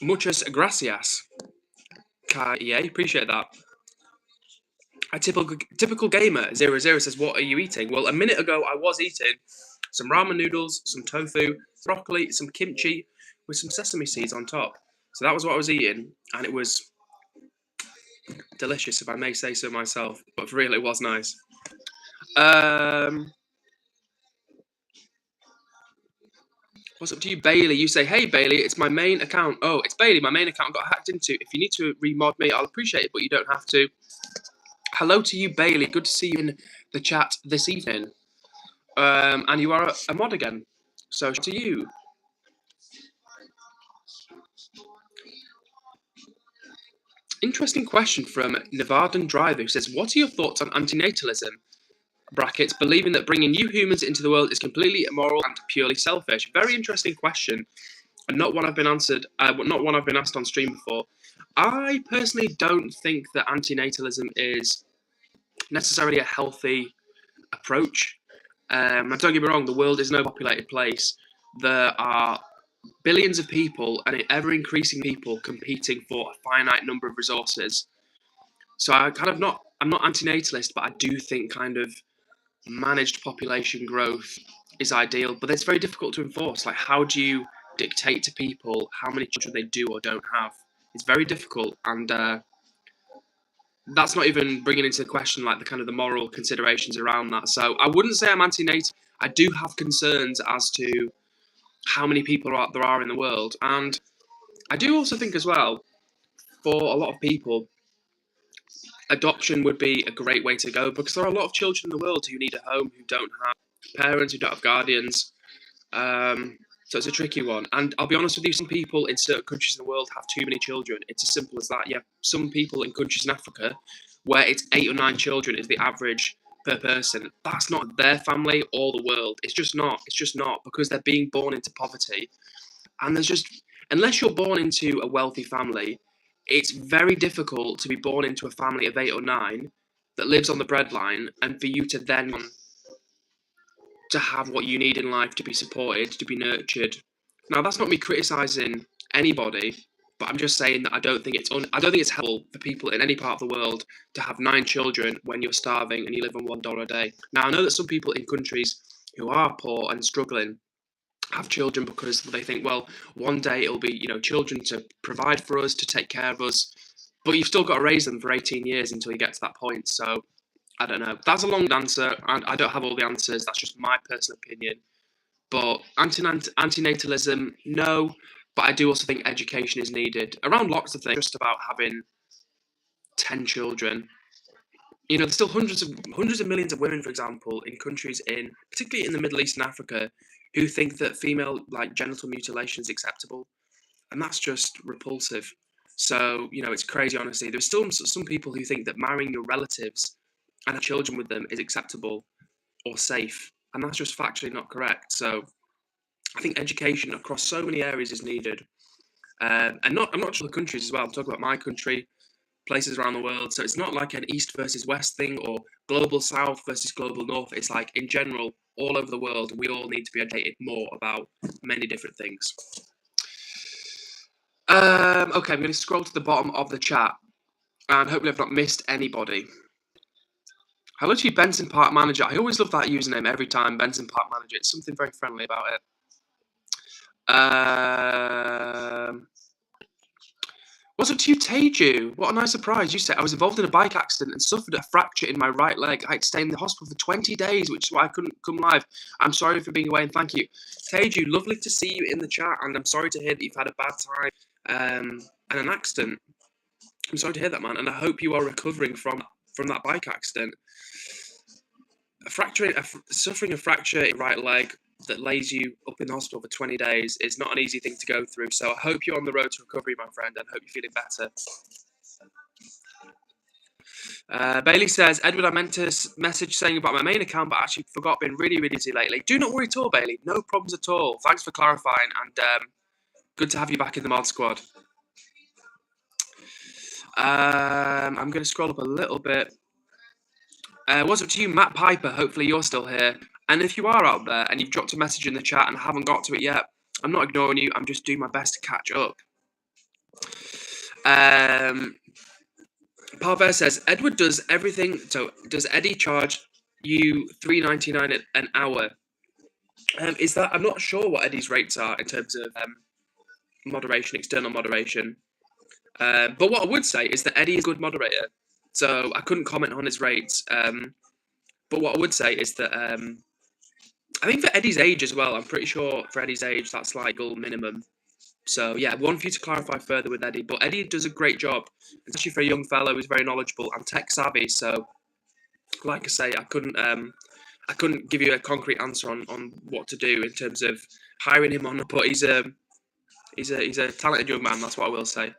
Muchas gracias. Kai, yeah, appreciate that. A typical gamer 00 says, "What are you eating?" Well, a minute ago I was eating some ramen noodles, some tofu, broccoli, some kimchi with some sesame seeds on top. So that was what I was eating, and it was delicious, if I may say so myself. But really, it was nice. What's up to you, Bailey? You say, "Hey, Bailey, it's my main account." Oh, it's Bailey. My main account got hacked into. If you need to remod me, I'll appreciate it, but you don't have to. Hello to you, Bailey. Good to see you in the chat this evening. And you are a mod again. So to you. Interesting question from Nevadan Driver, who says, "What are your thoughts on antinatalism? Brackets, believing that bringing new humans into the world is completely immoral and purely selfish." Very interesting question, and not one I've been answered. Not one I've been asked on stream before. I personally don't think that antinatalism is necessarily a healthy approach. Now, don't get me wrong, the world is no populated place. There are billions of people and ever increasing people competing for a finite number of resources. So I'm not antinatalist, but I do think kind of managed population growth is ideal, but it's very difficult to enforce. Like, how do you dictate to people how many children they do or don't have? It's very difficult, and that's not even bringing into question like the kind of the moral considerations around that. So I wouldn't say I'm anti-natal. I do have concerns as to how many people there are in the world, and I do also think as well, for a lot of people, adoption would be a great way to go, because there are a lot of children in the world who need a home, who don't have parents, who don't have guardians. So it's a tricky one. And I'll be honest with you, some people in certain countries in the world have too many children. It's as simple as that. Yeah, some people in countries in Africa where it's 8 or 9 children is the average per person. That's not their family or the world. It's just not. It's just not, because they're being born into poverty. And there's just, unless you're born into a wealthy family, it's very difficult to be born into a family of 8 or 9 that lives on the breadline, and for you to then to have what you need in life, to be supported, to be nurtured. Now, that's not me criticising anybody, but I'm just saying that I don't think it's helpful for people in any part of the world to have 9 children when you're starving and you live on $1 a day. Now, I know that some people in countries who are poor and struggling have children because they think, well, one day it'll be, children to provide for us, to take care of us, but you've still got to raise them for 18 years until you get to that point. So I don't know. That's a long answer, and I don't have all the answers. That's just my personal opinion. But antinatalism, no. But I do also think education is needed around lots of things. Just about having 10 children. There's still hundreds of millions of women, for example, in countries particularly in the Middle East and Africa, who think that female genital mutilation is acceptable, and that's just repulsive. So it's crazy, honestly. There's still some people who think that marrying your relatives and have children with them is acceptable or safe, and that's just factually not correct. So I think education across so many areas is needed, and I'm not just the countries as well. I'm talking about my country, places around the world. So it's not like an East versus West thing or global South versus global North. It's like in general, all over the world, we all need to be educated more about many different things. Okay, I'm going to scroll to the bottom of the chat, and hopefully I've not missed anybody. Hello to you, Benson Park Manager. I always love that username every time, Benson Park Manager. It's something very friendly about it. What's up to you, Teju? What a nice surprise. You said, "I was involved in a bike accident and suffered a fracture in my right leg. I had to stay in the hospital for 20 days, which is why I couldn't come live. I'm sorry for being away, and thank you." Teju, lovely to see you in the chat, and I'm sorry to hear that you've had a bad time and an accident. I'm sorry to hear that, man, and I hope you are recovering from that bike accident. Suffering a fracture in your right leg that lays you up in the hospital for 20 days is not an easy thing to go through. So I hope you're on the road to recovery, my friend, and hope you're feeling better. Bailey says, Edward, I meant to message saying about my main account, but actually forgot. Been really, really busy lately. Do not worry at all, Bailey. No problems at all. Thanks for clarifying, and good to have you back in the mod squad. I'm going to scroll up a little bit. What's up to you, Matt Piper? Hopefully you're still here. And if you are out there and you've dropped a message in the chat and haven't got to it yet, I'm not ignoring you. I'm just doing my best to catch up. Parver says, Edward does everything. So does Eddie charge you $3.99 an hour? Is that, I'm not sure what Eddie's rates are in terms of moderation, external moderation. But what I would say is that Eddie is a good moderator. So I couldn't comment on his rates. But what I would say is that I think for Eddie's age as well, I'm pretty sure for Eddie's age, that's like goal minimum. So yeah, one for you to clarify further with Eddie. But Eddie does a great job, especially for a young fellow who's very knowledgeable and tech savvy. So, like I say, I couldn't give you a concrete answer on what to do in terms of hiring him on. But he's a talented young man. That's what I will say.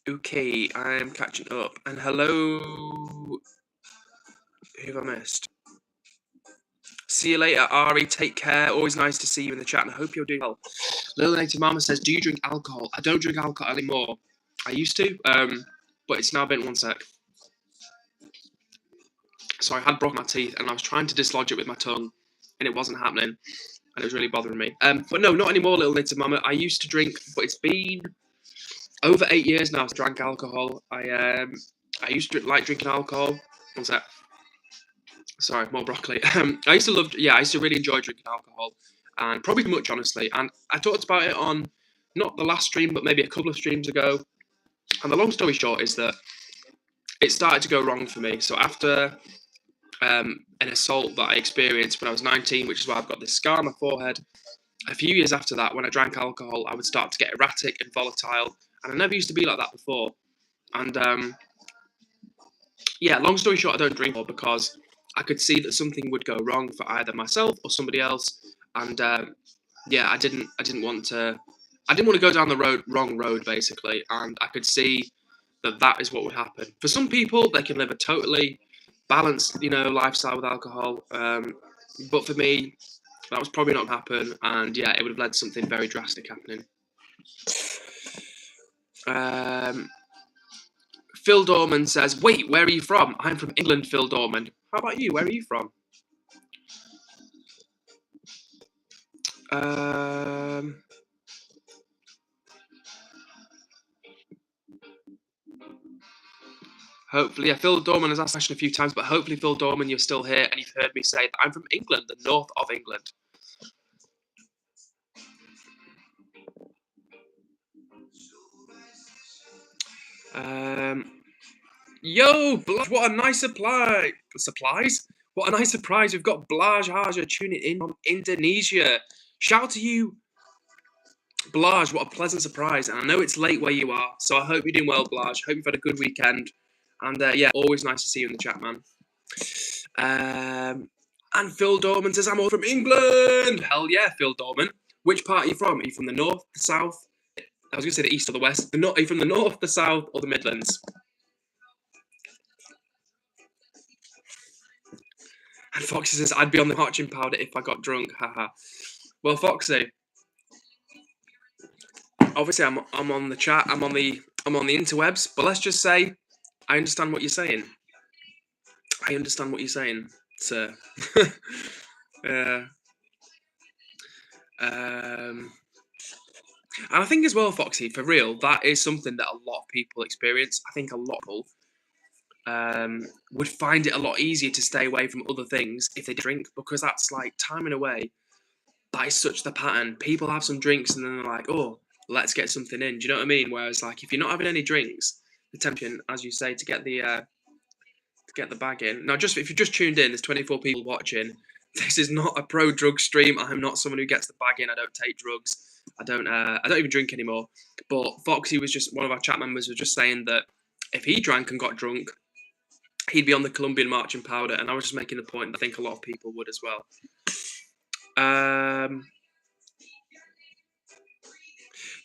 Okay, I'm catching up. And hello, who have I missed? See you later, Ari. Take care. Always nice to see you in the chat, and I hope you're doing well. Little Native Mama says, do you drink alcohol? I don't drink alcohol anymore. I used to, but it's now been 1 sec. So I had broken my teeth, and I was trying to dislodge it with my tongue, and it wasn't happening, and it was really bothering me. But no, not anymore, Little Native Mama. I used to drink, but it's been over 8 years now. I drank alcohol. I used to like drinking alcohol. 1 sec. Sorry, more broccoli. I used to really enjoy drinking alcohol, and probably too much, honestly. And I talked about it on not the last stream, but maybe a couple of streams ago. And the long story short is that it started to go wrong for me. So after an assault that I experienced when I was 19, which is why I've got this scar on my forehead, a few years after that, when I drank alcohol, I would start to get erratic and volatile. And I never used to be like that before. And yeah, long story short, I don't drink more because I could see that something would go wrong for either myself or somebody else, and yeah, I didn't want to go down the wrong road, basically, and I could see that is what would happen. For some people, they can live a totally balanced, lifestyle with alcohol, but for me, that was probably not going to happen, and yeah, it would have led to something very drastic happening. Phil Dorman says, wait, where are you from? I'm from England, Phil Dorman. How about you? Where are you from? Hopefully, yeah, Phil Dorman has asked the question a few times, but hopefully, Phil Dorman, you're still here and you've heard me say that I'm from England, the north of England. Yo, Blaj, what a nice supplies. What a nice surprise. We've got Blaj Haja tuning in from Indonesia. Shout out to you, Blaj. What a pleasant surprise. And I know it's late where you are, so I hope you're doing well, Blaj. Hope you've had a good weekend. And yeah, always nice to see you in the chat, man. And Phil Dorman says, I'm all from England. Hell yeah, Phil Dorman. Which part are you from? Are you from the north, the south? I was going to say the east or the west. Are you from the north, the south, or the Midlands? And Foxy says, I'd be on the marching powder if I got drunk. Haha. Well, Foxy, obviously I'm on the chat. I'm on the interwebs. But let's just say, I understand what you're saying. I understand what you're saying, sir. And I think as well, Foxy, for real, that is something that a lot of people experience. I think a lot of people would find it a lot easier to stay away from other things if they drink, because that's like timing away. That is such the pattern. People have some drinks and then they're like, oh, let's get something in. Do you know what I mean? Whereas like if you're not having any drinks, the temptation, as you say, to get the bag in. Now, if you've just tuned in, there's 24 people watching. This is not a pro drug stream. I'm not someone who gets the bag in. I don't take drugs. I don't even drink anymore. But Foxy was just, one of our chat members was just saying that if he drank and got drunk, he'd be on the Colombian marching powder, and I was just making the point that I think a lot of people would as well.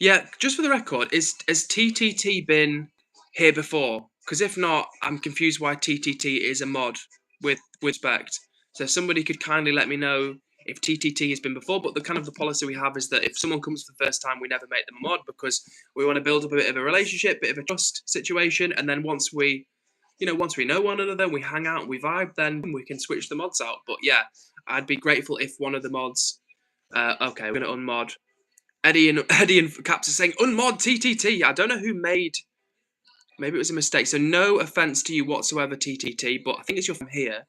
Yeah, just for the record, has TTT been here before? Because if not, I'm confused why TTT is a mod with respect. So if somebody could kindly let me know if TTT has been before. But the policy we have is that if someone comes for the first time, we never make them a mod because we want to build up a bit of a relationship, bit of a trust situation, and then once we know one another, we hang out, we vibe, then we can switch the mods out. But yeah, I'd be grateful if one of the mods. Okay, we're gonna unmod. Eddie and Caps are saying unmod TTT. I don't know who made. Maybe it was a mistake. So no offense to you whatsoever, TTT. But I think it's your from here.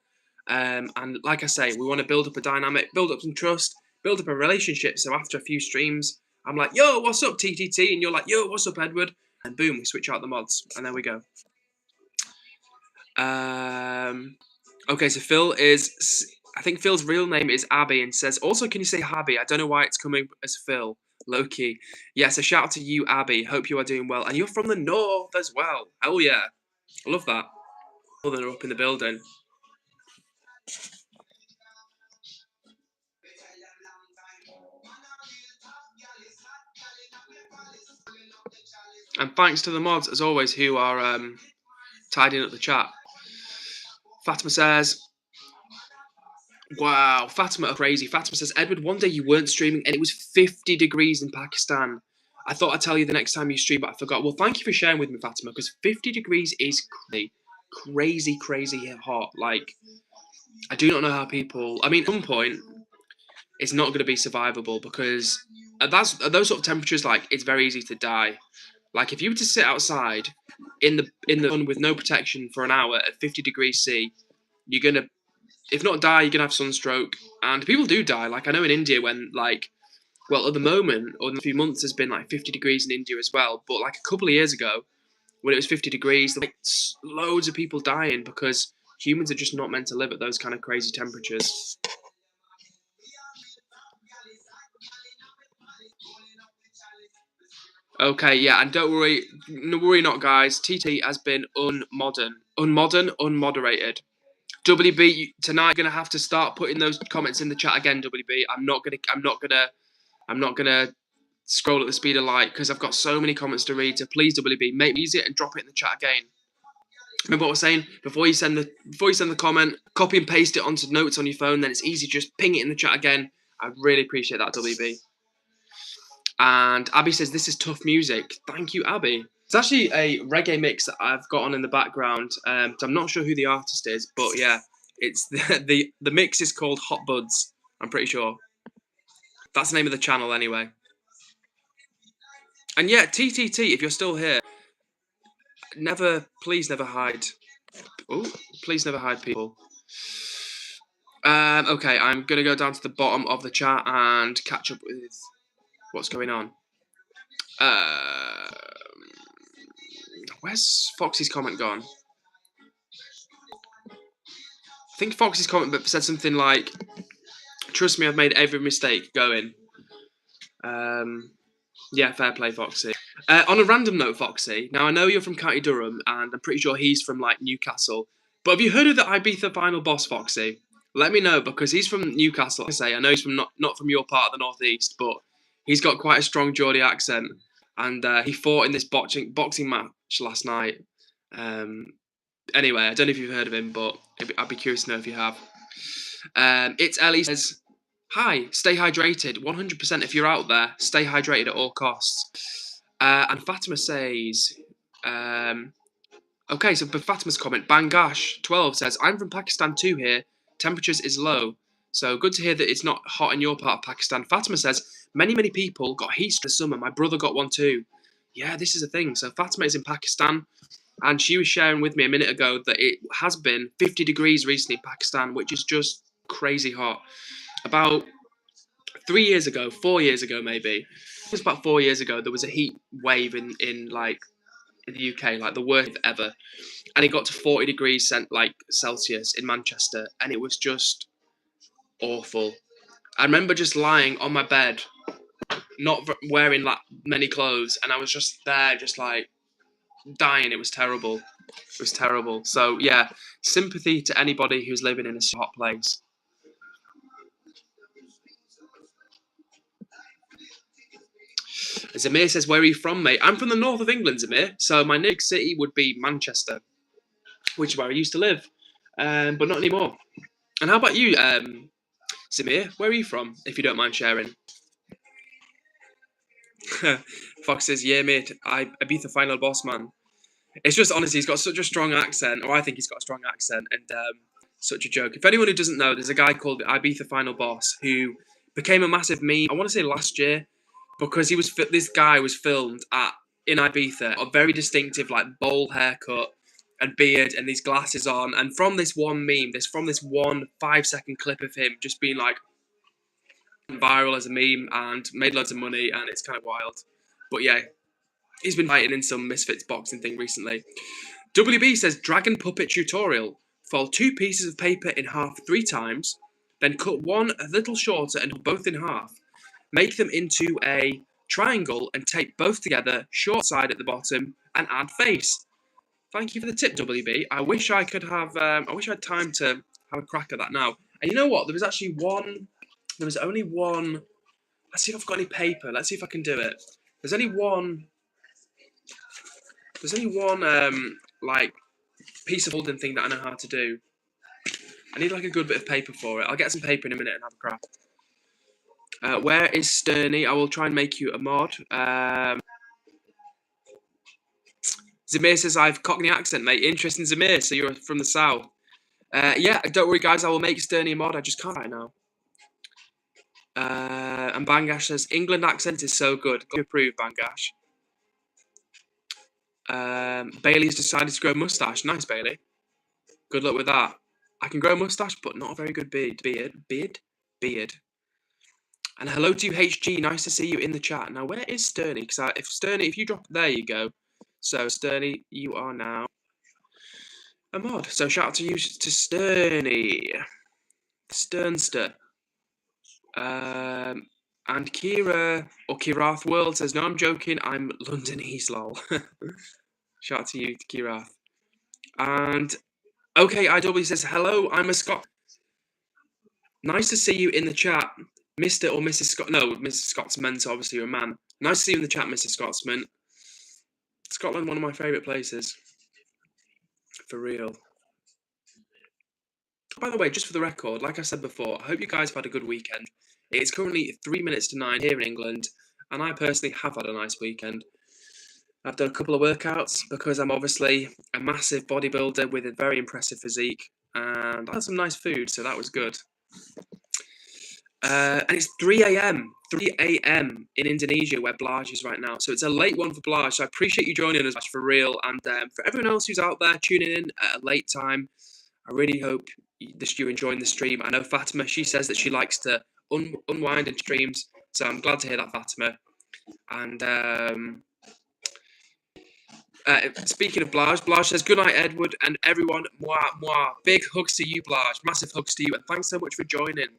And like I say, we want to build up a dynamic, build up some trust, build up a relationship. So after a few streams, I'm like, yo, what's up, TTT? And you're like, yo, what's up, Edward? And boom, we switch out the mods, and there we go. Okay, so Phil is. I think Phil's real name is Abby, and says also, can you say Abby? I don't know why it's coming as Phil. Loki. Yeah, so shout out to you, Abby. Hope you are doing well. And you're from the north as well. Hell yeah. I love that. Northern are up in the building. And thanks to the mods, as always, who are tidying up the chat. Fatima says, wow, Fatima are crazy. Fatima says, Edward, one day you weren't streaming and it was 50 degrees in Pakistan. I thought I'd tell you the next time you stream, but I forgot. Well, thank you for sharing with me, Fatima, because 50 degrees is crazy hot. Like, I do not know how people. I mean, at some point, it's not going to be survivable because at those sort of temperatures, like, it's very easy to die. Like, if you were to sit outside in the sun with no protection for an hour at 50 degrees C, you're gonna, if not die, you're gonna have sunstroke. And people do die. Like, I know in India when, like, well, at the moment, or in a few months, there's been like 50 degrees in India as well. But like a couple of years ago, when it was 50 degrees, like loads of people dying because humans are just not meant to live at those kind of crazy temperatures. Okay, yeah, and don't worry, no worry not, guys. TT has been unmoderated. WB, tonight you're gonna have to start putting those comments in the chat again. WB, I'm not gonna scroll at the speed of light because I've got so many comments to read. So please, WB, make me use it and drop it in the chat again. Remember what I was saying? Before you send the comment, copy and paste it onto notes on your phone. Then it's easy. Just ping it in the chat again. I really appreciate that, WB. And Abby says this is tough music. Thank you, Abby. It's actually a reggae mix that I've got on in the background. So I'm not sure who the artist is, but yeah, it's the mix is called Hot Buds. I'm pretty sure that's the name of the channel anyway. And yeah, TTT, if you're still here, please never hide. Oh, please never hide people. Okay, I'm gonna go down to the bottom of the chat and catch up with what's going on. Where's Foxy's comment gone? I think Foxy's comment said something like, "Trust me, I've made every mistake going." Yeah, fair play, Foxy. On a random note, Foxy, now I know you're from County Durham, and I'm pretty sure he's from, like, Newcastle. But have you heard of the Ibiza final boss, Foxy? Let me know, because he's from Newcastle. Like I say, I know he's from not from your part of the northeast, but he's got quite a strong Geordie accent, and he fought in this boxing match last night. Anyway, I don't know if you've heard of him, but I'd be curious to know if you have. It's Ellie says, hi, stay hydrated. 100% if you're out there, stay hydrated at all costs. And Fatima says, okay, so Fatima's comment, Bangash12 says, I'm from Pakistan too here. Temperatures is low. So good to hear that it's not hot in your part of Pakistan. Fatima says, many people got heat stroke this summer. My brother got one too. Yeah, this is a thing. So Fatima is in Pakistan. And she was sharing with me a minute ago that it has been 50 degrees recently in Pakistan, which is just crazy hot. About 4 years ago maybe, it was about 4 years ago, there was a heat wave in the UK, like the worst ever. And it got to 40 degrees Celsius in Manchester, and it was just awful. I remember just lying on my bed, not wearing like many clothes, and I was just there, just like, dying. It was terrible. It was terrible. So yeah, sympathy to anybody who's living in a hot place. Zamir says, where are you from, mate? I'm from the north of England, Zamir. So my next city would be Manchester, which is where I used to live, but not anymore. And how about you, Zamir? Where are you from, if you don't mind sharing? Fox says, yeah, mate, I beat the final boss, man. It's just, honestly, he's got such a strong accent, or I think he's got a strong accent, and such a joke. If anyone who doesn't know, there's a guy called Ibiza Final Boss who became a massive meme, I want to say last year, because this guy was filmed in Ibiza, a very distinctive, like, bowl haircut and beard and these glasses on, and from this one meme, from this one 5-second clip of him just being, like, viral as a meme and made loads of money, and it's kind of wild. But yeah, he's been fighting in some Misfits boxing thing recently. WB says, dragon puppet tutorial. Fold 2 pieces of paper in half 3 times, then cut one a little shorter and both in half. Make them into a triangle and tape both together, short side at the bottom, and add face. Thank you for the tip, WB. I wish I could have. I wish I had time to have a crack at that now. And you know what? There was actually one. There was only one. Let's see if I've got any paper. Let's see if I can do it. There's only one. There's only one like piece of holding thing that I know how to do. I need like a good bit of paper for it. I'll get some paper in a minute and have a crack. Where is Sterny? I will try and make you a mod. Zamir says, I've Cockney accent, mate. Interesting, Zamir. So you're from the south. Yeah, don't worry, guys. I will make Sterny a mod. I just can't right now. And Bangash says, England accent is so good. Go approve, Bangash. Bailey's decided to grow a mustache. Nice, Bailey. Good luck with that. I can grow a mustache, but not a very good beard. Beard. And hello to you, HG. Nice to see you in the chat. Now, where is Sterny? Because if you drop, there you go. So, Sterny, you are now a mod. So, shout out to you, to Sterny. Sternster. And Kira, or Kirath World, says, no, I'm joking. I'm Londonese, lol. Shout out to you, Kirath. And, okay, IW says, hello, I'm a Scot. Nice to see you in the chat. Mr. or Mrs. Scott, no, Mrs. Scotsman, so obviously you're a man. Nice to see you in the chat, Mrs. Scotsman. Scotland, one of my favourite places. For real. By the way, just for the record, like I said before, I hope you guys have had a good weekend. It's currently 3 minutes to 9 here in England, and I personally have had a nice weekend. I've done a couple of workouts because I'm obviously a massive bodybuilder with a very impressive physique, and I had some nice food, so that was good. And it's 3 a.m. in Indonesia, where Blaj is right now. So it's a late one for Blaj. So I appreciate you joining us, for real. And for everyone else who's out there tuning in at a late time, I really hope you're enjoying the stream. I know Fatima, she says that she likes to unwind in streams. So I'm glad to hear that, Fatima. And speaking of Blaj says, good night, Edward, and everyone. Mwah, mwah. Big hugs to you, Blaj. Massive hugs to you. And thanks so much for joining.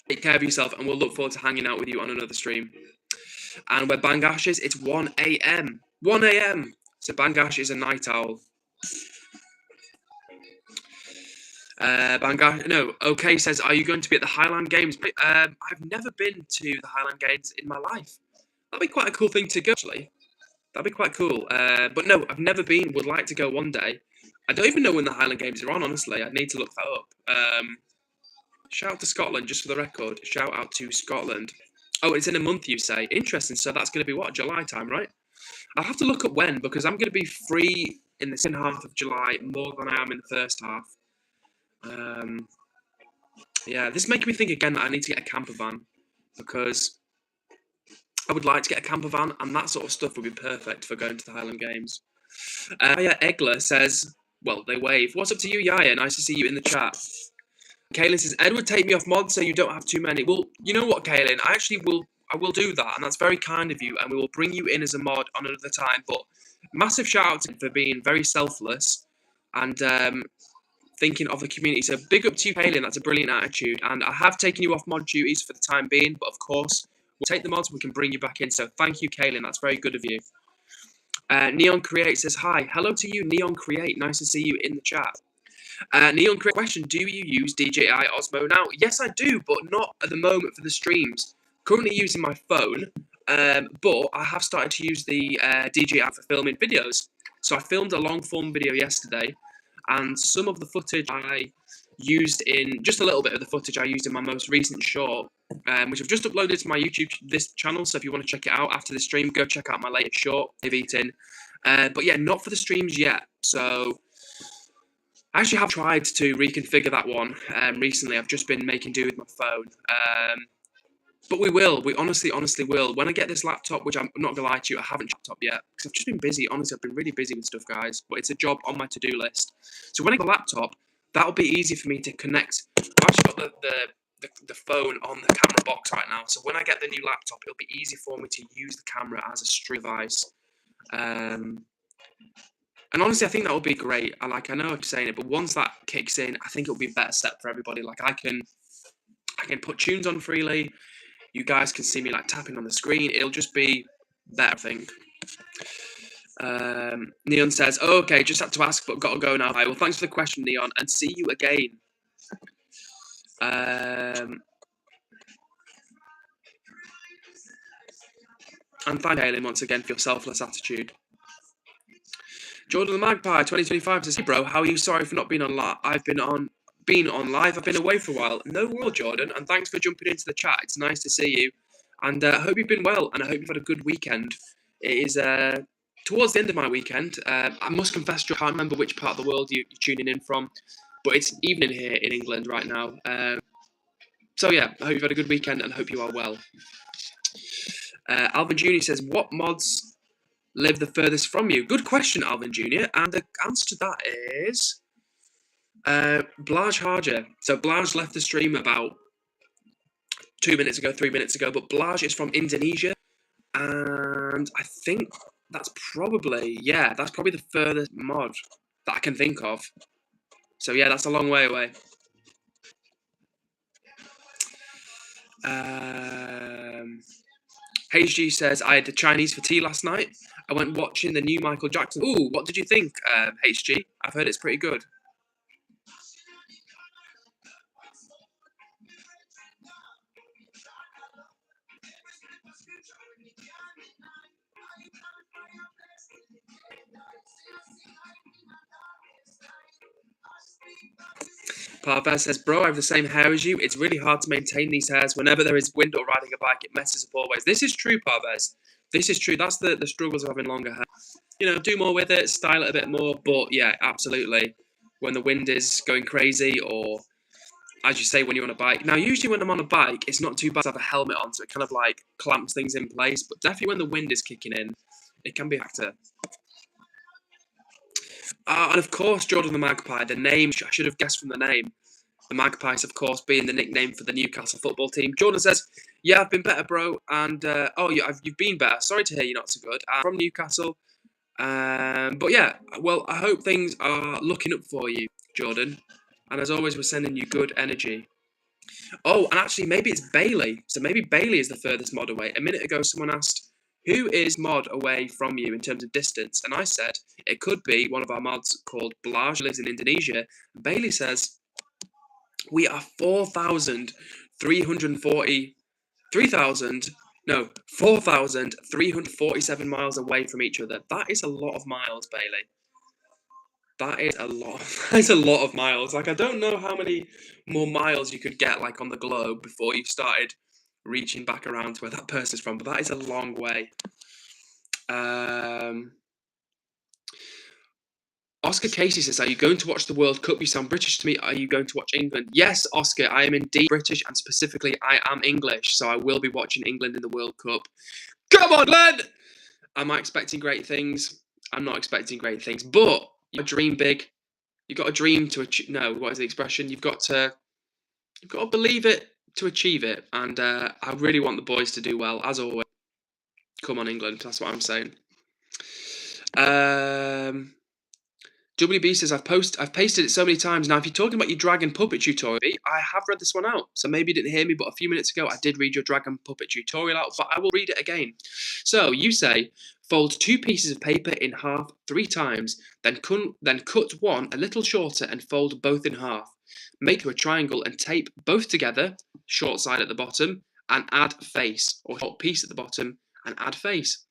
Take care of yourself, and we'll look forward to hanging out with you on another stream. And where Bangash is, it's 1 a.m. 1 a.m. So Bangash is a night owl. Bangash, no. Okay, says, are you going to be at the Highland Games? I've never been to the Highland Games in my life. That'd be quite a cool thing to go, actually. That'd be quite cool. But no, I've never been. Would like to go one day. I don't even know when the Highland Games are on, honestly. I'd need to look that up. Shout out to Scotland, just for the record. Shout out to Scotland. Oh, it's in a month, you say. Interesting. So that's going to be what? July time, right? I'll have to look up when, because I'm going to be free in the second half of July more than I am in the first half. Yeah, this is making me think again that I need to get a camper van, because I would like to get a camper van, and that sort of stuff would be perfect for going to the Highland Games. Yeah, Egler says, well, they wave. What's up to you, Yaya? Nice to see you in the chat. Kaylin says, Edward, take me off mod so you don't have too many. Well, you know what, Kaylin? I will do that, and that's very kind of you, and we will bring you in as a mod on another time. But massive shout out to him for being very selfless and thinking of the community. So big up to you, Kaylin. That's a brilliant attitude. And I have taken you off mod duties for the time being, but of course, we'll take the mods, we can bring you back in. So thank you, Kaylin. That's very good of you. Neon Create says, hi, hello to you, Neon Create. Nice to see you in the chat. Neon Create question, do you use DJI Osmo now? Yes, I do, but not at the moment for the streams. Currently using my phone, but I have started to use the DJI for filming videos. So I filmed a long form video yesterday, and some of the footage I used in, just a little bit of the footage I used in my most recent short, which I've just uploaded to my YouTube this channel. So if you want to check it out after the stream, go check out my latest short I've eaten. But yeah, not for the streams yet. So I actually have tried to reconfigure that one recently. I've just been making do with my phone. But we will. We honestly will. When I get this laptop, which I'm not going to lie to you, I haven't laptop yet, because I've just been busy. Honestly, I've been really busy with stuff, guys. But it's a job on my to-do list. So when I get the laptop, that'll be easy for me to connect. I've actually got the phone on the camera box right now. So when I get the new laptop, it'll be easy for me to use the camera as a stream device. And honestly, I think that will be great. I know I'm saying it, but once that kicks in, I think it'll be a better step for everybody. Like I can put tunes on freely. You guys can see me like tapping on the screen. It'll just be better, I think. Neon says, oh, okay, just had to ask, but got to go now. Well, thanks for the question, Neon, and see you again. And thank Aileen once again for your selfless attitude. Jordan the Magpie 2025 says, hey bro, how are you? Sorry for not being on live. I've been on live. I've been away for a while. No world, Jordan, and thanks for jumping into the chat. It's nice to see you, and I hope you've been well, and I hope you've had a good weekend. It is towards the end of my weekend. I must confess, I can't remember which part of the world you're tuning in from, but it's evening here in England right now. So yeah, I hope you've had a good weekend and hope you are well. Alvin Jr. says, what mods live the furthest from you? Good question, Alvin Jr. And the answer to that is Blaj Harja. So Blaj left the stream about 3 minutes ago, but Blaj is from Indonesia, and I think that's probably the furthest mod that I can think of. So yeah, that's a long way away. HG says, I had the Chinese for tea last night. I went watching the new Michael Jackson. Ooh, what did you think, HG? I've heard it's pretty good. Parvez says, bro, I have the same hair as you. It's really hard to maintain these hairs. Whenever there is wind or riding a bike, it messes up always. This is true, Parvez. This is true. That's the struggles of having longer hair. You know, do more with it, style it a bit more. But yeah, absolutely. When the wind is going crazy, or as you say, when you're on a bike. Now, usually when I'm on a bike, it's not too bad to have a helmet on, so it kind of like clamps things in place. But definitely when the wind is kicking in, it can be a factor. And of course, Jordan the Magpie, the name, I should have guessed from the name. The Magpies, of course, being the nickname for the Newcastle football team. Jordan says, yeah, I've been better, bro. And, you've been better. Sorry to hear you're not so good. I'm from Newcastle. But yeah, well, I hope things are looking up for you, Jordan. And as always, we're sending you good energy. Oh, and actually, maybe it's Bailey. So maybe Bailey is the furthest mod away. A minute ago, someone asked, who is mod away from you in terms of distance? And I said, it could be one of our mods called Blaj, who lives in Indonesia. Bailey says, we are 4,347 miles away from each other. That is a lot of miles, Bailey. That is a lot. That's a lot of miles. Like, I don't know how many more miles you could get, like, on the globe before you started reaching back around to where that person's from, but that is a long way. Oscar Casey says, are you going to watch the World Cup? You sound British to me. Are you going to watch England? Yes, Oscar, I am indeed British, and specifically, I am English, so I will be watching England in the World Cup. Come on, lad! Am I expecting great things? I'm not expecting great things, but you dream big. You've got a dream to achieve. No, what is the expression? You've got to believe it to achieve it, and I really want the boys to do well, as always. Come on, England. That's what I'm saying. WB says, I've pasted it so many times. Now, if you're talking about your dragon puppet tutorial, I have read this one out. So maybe you didn't hear me, but a few minutes ago, I did read your dragon puppet tutorial out, but I will read it again. So you say, fold 2 pieces of paper in half 3 times, then cut one a little shorter and fold both in half. Make a triangle and tape both together, short side at the bottom, and add face, or short piece at the bottom, and add face.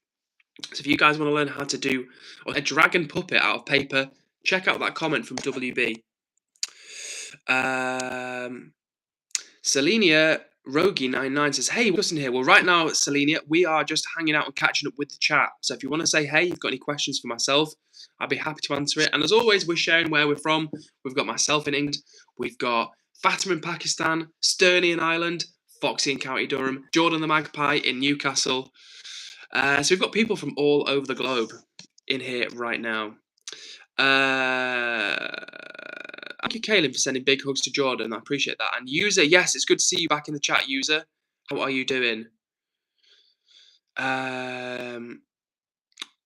So if you guys want to learn how to do a dragon puppet out of paper, check out that comment from WB. Selenia Rogi99 says, hey, Justin here. Well, right now, Selenia, we are just hanging out and catching up with the chat. So if you want to say, hey, you've got any questions for myself, I'd be happy to answer it. And as always, we're sharing where we're from. We've got myself in England. We've got Fatima in Pakistan, Sterney in Ireland, Foxy in County Durham, Jordan the Magpie in Newcastle. So we've got people from all over the globe in here right now. Thank you, Kaylin, for sending big hugs to Jordan. I appreciate that. And User, yes, it's good to see you back in the chat, User. How are you doing?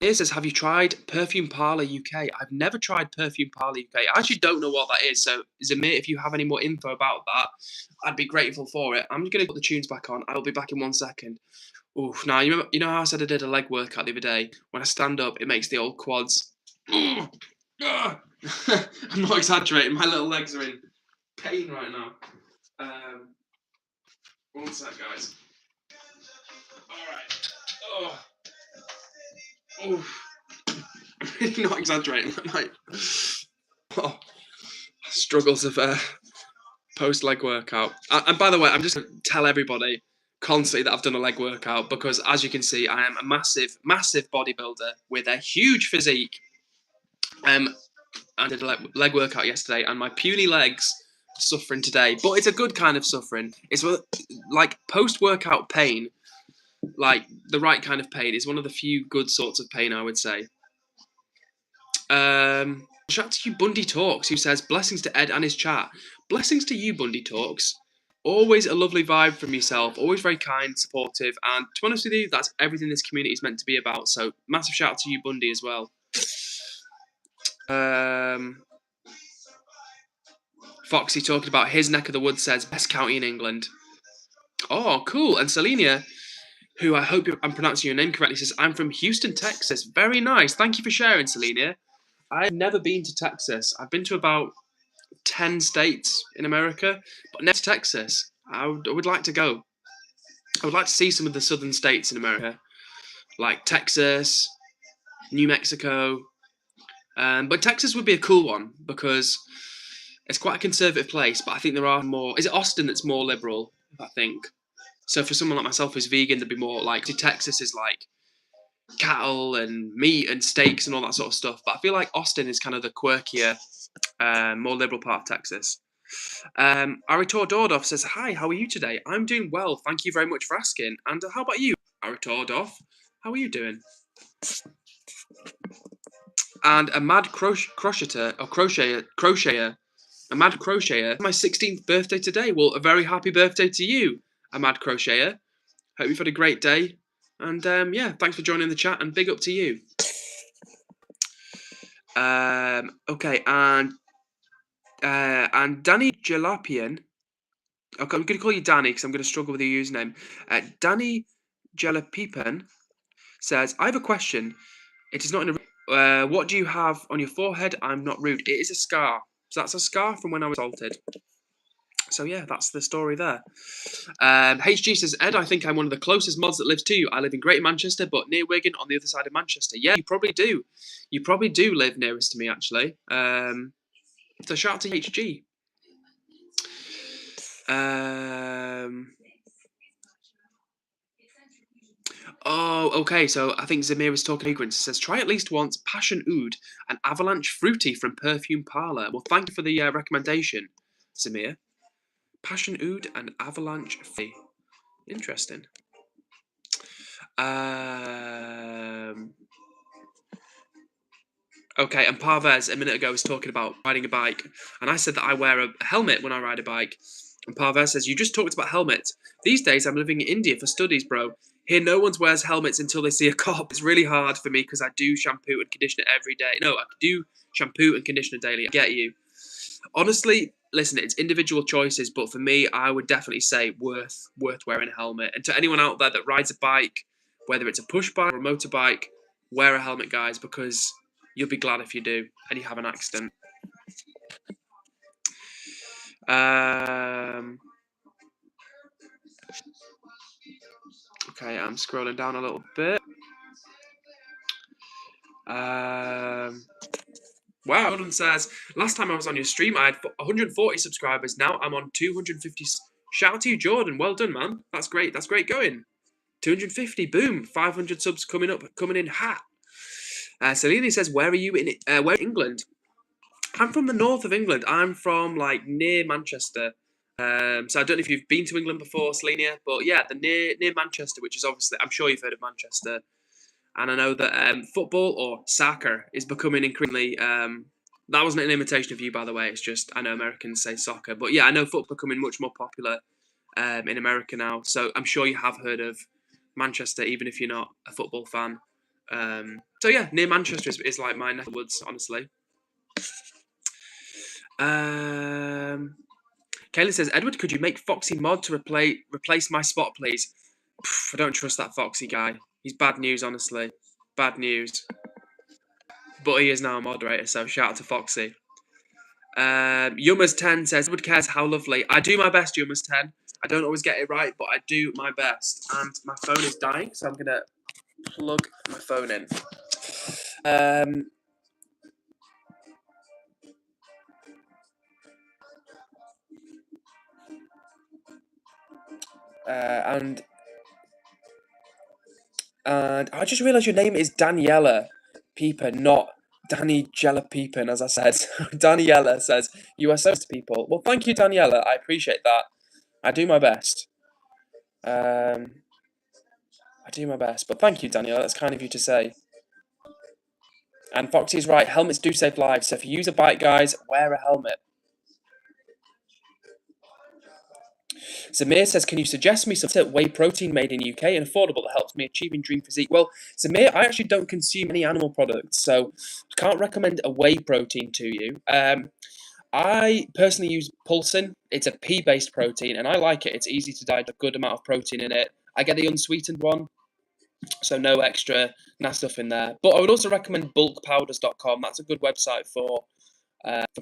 It says, have you tried Perfume Parlor UK? I've never tried Perfume Parlor UK. I actually don't know what that is. So, Zamir, if you have any more info about that, I'd be grateful for it. I'm going to put the tunes back on. I'll be back in 1 second. Oof, now, you know how I said I did a leg workout the other day? When I stand up, it makes the old quads. I'm not exaggerating. My little legs are in pain right now. 1 sec, guys. All right. Oof. I'm really not exaggerating. Struggles of post-leg workout. And by the way, I'm just going to tell everybody constantly that I've done a leg workout because, as you can see, I am a massive, massive bodybuilder with a huge physique. I did a leg workout yesterday, and my puny legs are suffering today. But it's a good kind of suffering. It's like post-workout pain, like the right kind of pain. Is one of the few good sorts of pain, I would say. Shout out to you, Bundy Talks, who says, blessings to Ed and his chat. Blessings to you, Bundy Talks. Always a lovely vibe from yourself. Always very kind, supportive. And to be honest with you, that's everything this community is meant to be about. So massive shout out to you, Bundy, as well. Foxy talking about his neck of the woods says, best county in England. Oh, cool. And Selenia, who I hope I'm pronouncing your name correctly, says, I'm from Houston, Texas. Very nice. Thank you for sharing, Selenia. I've never been to Texas. I've been to about 10 states in America, but never to Texas. I would like to go. I would like to see some of the southern states in America, like Texas, New Mexico. But Texas would be a cool one because it's quite a conservative place, but I think there are more... Is it Austin that's more liberal, I think? So for someone like myself who's vegan, there'd be more like... Texas is like cattle and meat and steaks and all that sort of stuff. But I feel like Austin is kind of the quirkier, more liberal part of Texas. Aritor Dordoff says, hi, how are you today? I'm doing well. Thank you very much for asking. And how about you, Aritor Dordoff? How are you doing? And a mad crocheter, a mad crocheter, my 16th birthday today. Well, a very happy birthday to you, a mad crocheter. Hope you've had a great day. And yeah, thanks for joining the chat and big up to you. Okay, and Danny Jalapian. Okay, I'm going to call you Danny because I'm going to struggle with your username. Danny Jalapipan says, I have a question. It is not in a... what do you have on your forehead? I'm not rude. It is a scar. So that's a scar from when I was assaulted. So yeah, that's the story there. HG says, Ed, I think I'm one of the closest mods that lives to you. I live in Greater Manchester, but near Wigan on the other side of Manchester. Yeah, you probably do. You probably do live nearest to me, actually. So shout out to HG. Oh, okay. So I think Zamir was talking fragrance. It says, try at least once Passion Oud and Avalanche Fruity from Perfume Parlor. Well, thank you for the recommendation, Zamir. Passion Oud and Avalanche Fruity. Interesting. Okay, and Parvez a minute ago was talking about riding a bike, and I said that I wear a helmet when I ride a bike. And Parvez says, you just talked about helmets. These days, I'm living in India for studies, bro. Here, no one wears helmets until they see a cop. It's really hard for me because I do shampoo and conditioner every day. No, I do shampoo and conditioner daily. I get you. Honestly, listen, it's individual choices, but for me, I would definitely say worth wearing a helmet. And to anyone out there that rides a bike, whether it's a push bike or a motorbike, wear a helmet, guys, because you'll be glad if you do and you have an accident. Okay, I'm scrolling down a little bit. Wow, Jordan says, last time I was on your stream, I had 140 subscribers. Now I'm on 250. Shout out to you, Jordan. Well done, man. That's great. That's great going. 250, boom. 500 subs coming in hot. Selene says, where are you where in England? I'm from the north of England. I'm from like near Manchester. So I don't know if you've been to England before, Selenia, but yeah, the near Manchester, which is obviously, I'm sure you've heard of Manchester. And I know that football or soccer is becoming increasingly. That wasn't an imitation of you, by the way. It's just I know Americans say soccer, but yeah, I know football becoming much more popular in America now. So I'm sure you have heard of Manchester, even if you're not a football fan. So yeah, near Manchester is like my neck of the woods, honestly. Kayla says, Edward, could you make Foxy mod to replace my spot, please? I don't trust that Foxy guy. He's bad news, honestly. Bad news. But he is now a moderator, so shout out to Foxy. Yummers10 says, EdwardCares, how lovely. I do my best, Yummers10. I don't always get it right, but I do my best. And my phone is dying, so I'm going to plug my phone in. And I just realised your name is Daniela Pieper, not Danny Jella Piepen, as I said. Daniela says, you are so to people. Well, thank you, Daniela. I appreciate that. I do my best. I do my best. But thank you, Daniela. That's kind of you to say. And Foxy's right. Helmets do save lives. So if you use a bike, guys, wear a helmet. Zamir says, can you suggest me some whey protein made in UK and affordable that helps me achieving dream physique? Well, Zamir, I actually don't consume any animal products, so I can't recommend a whey protein to you. I personally use Pulsin. It's a pea-based protein, and I like it. It's easy to digest, a good amount of protein in it. I get the unsweetened one, so no extra nasty stuff in there. But I would also recommend bulkpowders.com. That's a good website for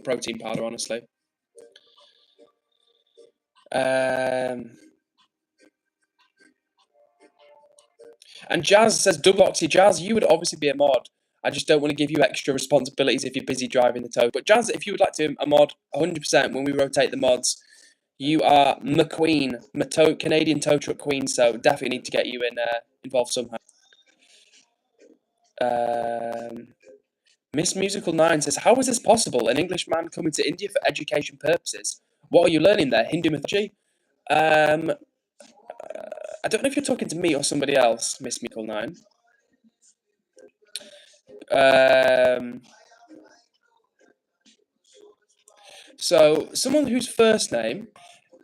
protein powder, honestly. And Jazz says, double oxy. Jazz, you would obviously be a mod. I just don't want to give you extra responsibilities if you're busy driving the tow. But Jazz, if you would like to a mod, 100% when we rotate the mods, you are McQueen, Canadian tow truck queen. So definitely need to get you involved somehow. Miss Musical 9 says, how is this possible? An English man coming to India for education purposes. What are you learning there? Hindu mythology? I don't know if you're talking to me or somebody else, Miss Musical 9. So someone whose first name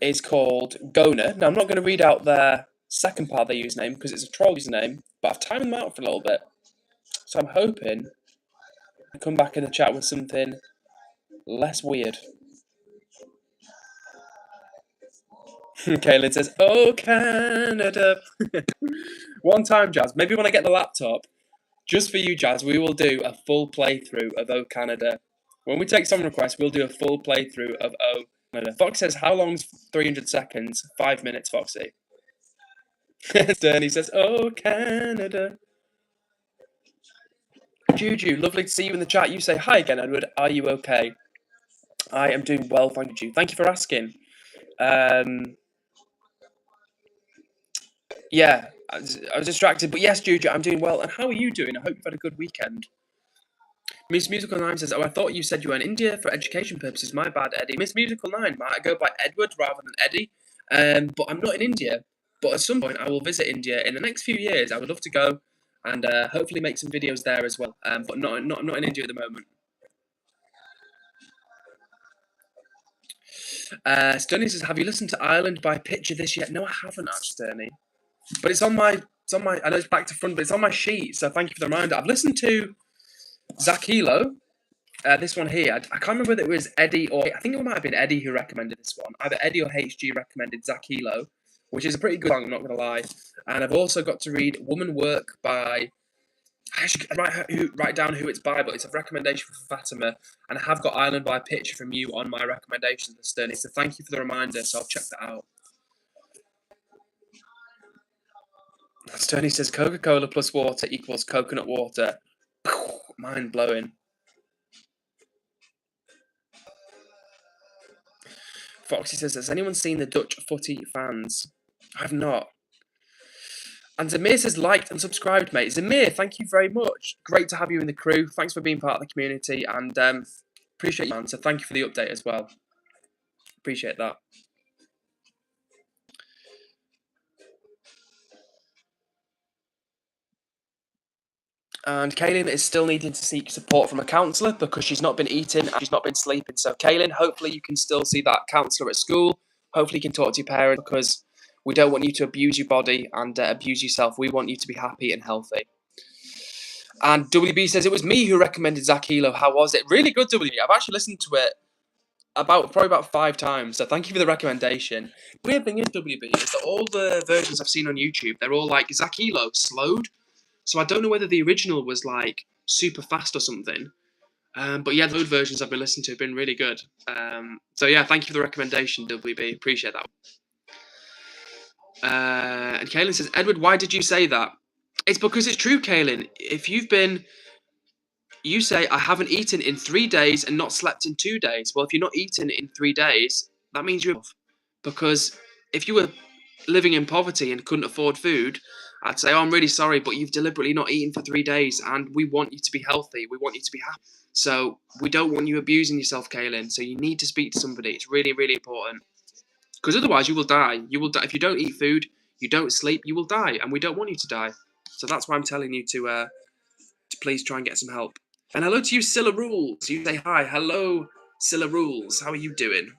is called Gona. Now, I'm not going to read out their second part of their username because it's a troll username, but I've timed them out for a little bit. So I'm hoping to come back in the chat with something less weird. Kaylin says, oh, Canada. One time, Jazz, maybe when I get the laptop, just for you, Jazz, we will do a full playthrough of O Canada. When we take some requests, we'll do a full playthrough of O Canada. Fox says, how long's 300 seconds? 5 minutes, Foxy. Sterny says, oh, Canada. Juju, lovely to see you in the chat. You say, hi again, Edward. Are you okay? I am doing well, thank you. Thank you for asking. Yeah, I was distracted. But yes, Juju, I'm doing well. And how are you doing? I hope you've had a good weekend. Miss Musical 9 says, oh, I thought you said you were in India for education purposes. My bad, Eddie. Miss Musical 9, might I go by Edward rather than Eddie? But I'm not in India. But at some point, I will visit India in the next few years. I would love to go and hopefully make some videos there as well. But not in India at the moment. Sturny says, have you listened to Ireland by Picture this yet? No, I haven't actually, Sturny. But it's on my, I know it's back to front, but it's on my sheet, so thank you for the reminder. I've listened to Zach Elo, this one here. I can't remember whether it was Eddie or, I think it might have been Eddie who recommended this one. Either Eddie or HG recommended Zach Elo, which is a pretty good song, I'm not going to lie. And I've also got to read Woman Work by, I should write down who it's by, but it's a recommendation for Fatima. And I have got Ireland by Picture from you on my recommendations, Sturny. So thank you for the reminder, so I'll check that out. Sturny says Coca-Cola plus water equals coconut water. Mind blowing. Foxy says, has anyone seen the Dutch footy fans? I've not. And Zamir says, liked and subscribed, mate. Zamir, thank you very much. Great to have you in the crew. Thanks for being part of the community, and appreciate your answer. Thank you for the update as well. Appreciate that. And Kaylin is still needing to seek support from a counsellor because she's not been eating and she's not been sleeping. So, Kaylin, hopefully you can still see that counsellor at school. Hopefully you can talk to your parents, because we don't want you to abuse your body and abuse yourself. We want you to be happy and healthy. And WB says, it was me who recommended Zach Elo. How was it? Really good, WB. I've actually listened to it probably about 5 times. So thank you for the recommendation. The weird thing is, WB, is that all the versions I've seen on YouTube, they're all like Zach Elo slowed. So I don't know whether the original was like super fast or something. But yeah, the old versions I've been listening to have been really good. So yeah, thank you for the recommendation, WB. Appreciate that. And Kaylin says, Edward, why did you say that? It's because it's true, Kaylin. If you say, I haven't eaten in 3 days and not slept in 2 days. Well, if you're not eating in 3 days, that means you're off. Because if you were living in poverty and couldn't afford food, I'd say, oh, I'm really sorry, but you've deliberately not eaten for 3 days, and we want you to be healthy. We want you to be happy. So we don't want you abusing yourself, Kaylin. So you need to speak to somebody. It's really, really important. Because otherwise you will die. You will die. If you don't eat food, you don't sleep, you will die. And we don't want you to die. So that's why I'm telling you to please try and get some help. And hello to you, Scylla Rules. You say hi. Hello, Scylla Rules. How are you doing?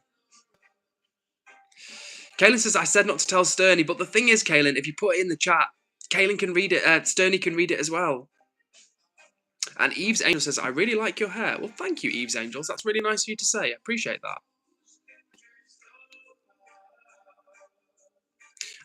Kaylin says, I said not to tell Sturny, but the thing is, Kaylin, if you put it in the chat, Kaylin can read it, Sturny can read it as well. And Eve's Angel says, I really like your hair. Well, thank you, Eve's Angels. That's really nice of you to say. I appreciate that.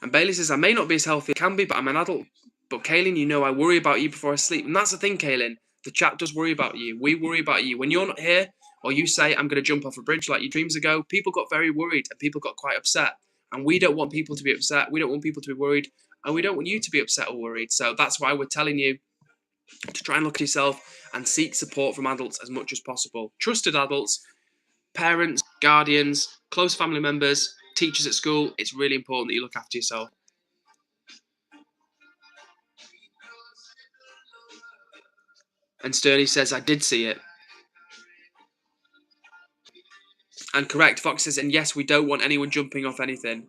And Bailey says, I may not be as healthy as I can be, but I'm an adult. But Kaylin, you know I worry about you before I sleep. And that's the thing, Kaylin. The chat does worry about you. We worry about you. When you're not here, or you say, I'm going to jump off a bridge like your dreams ago, people got very worried and people got quite upset. And we don't want people to be upset. We don't want people to be worried. And we don't want you to be upset or worried. So that's why we're telling you to try and look at yourself and seek support from adults as much as possible. Trusted adults, parents, guardians, close family members, teachers at school. It's really important that you look after yourself. And Sturny says, I did see it. And correct, Fox says, and yes, we don't want anyone jumping off anything.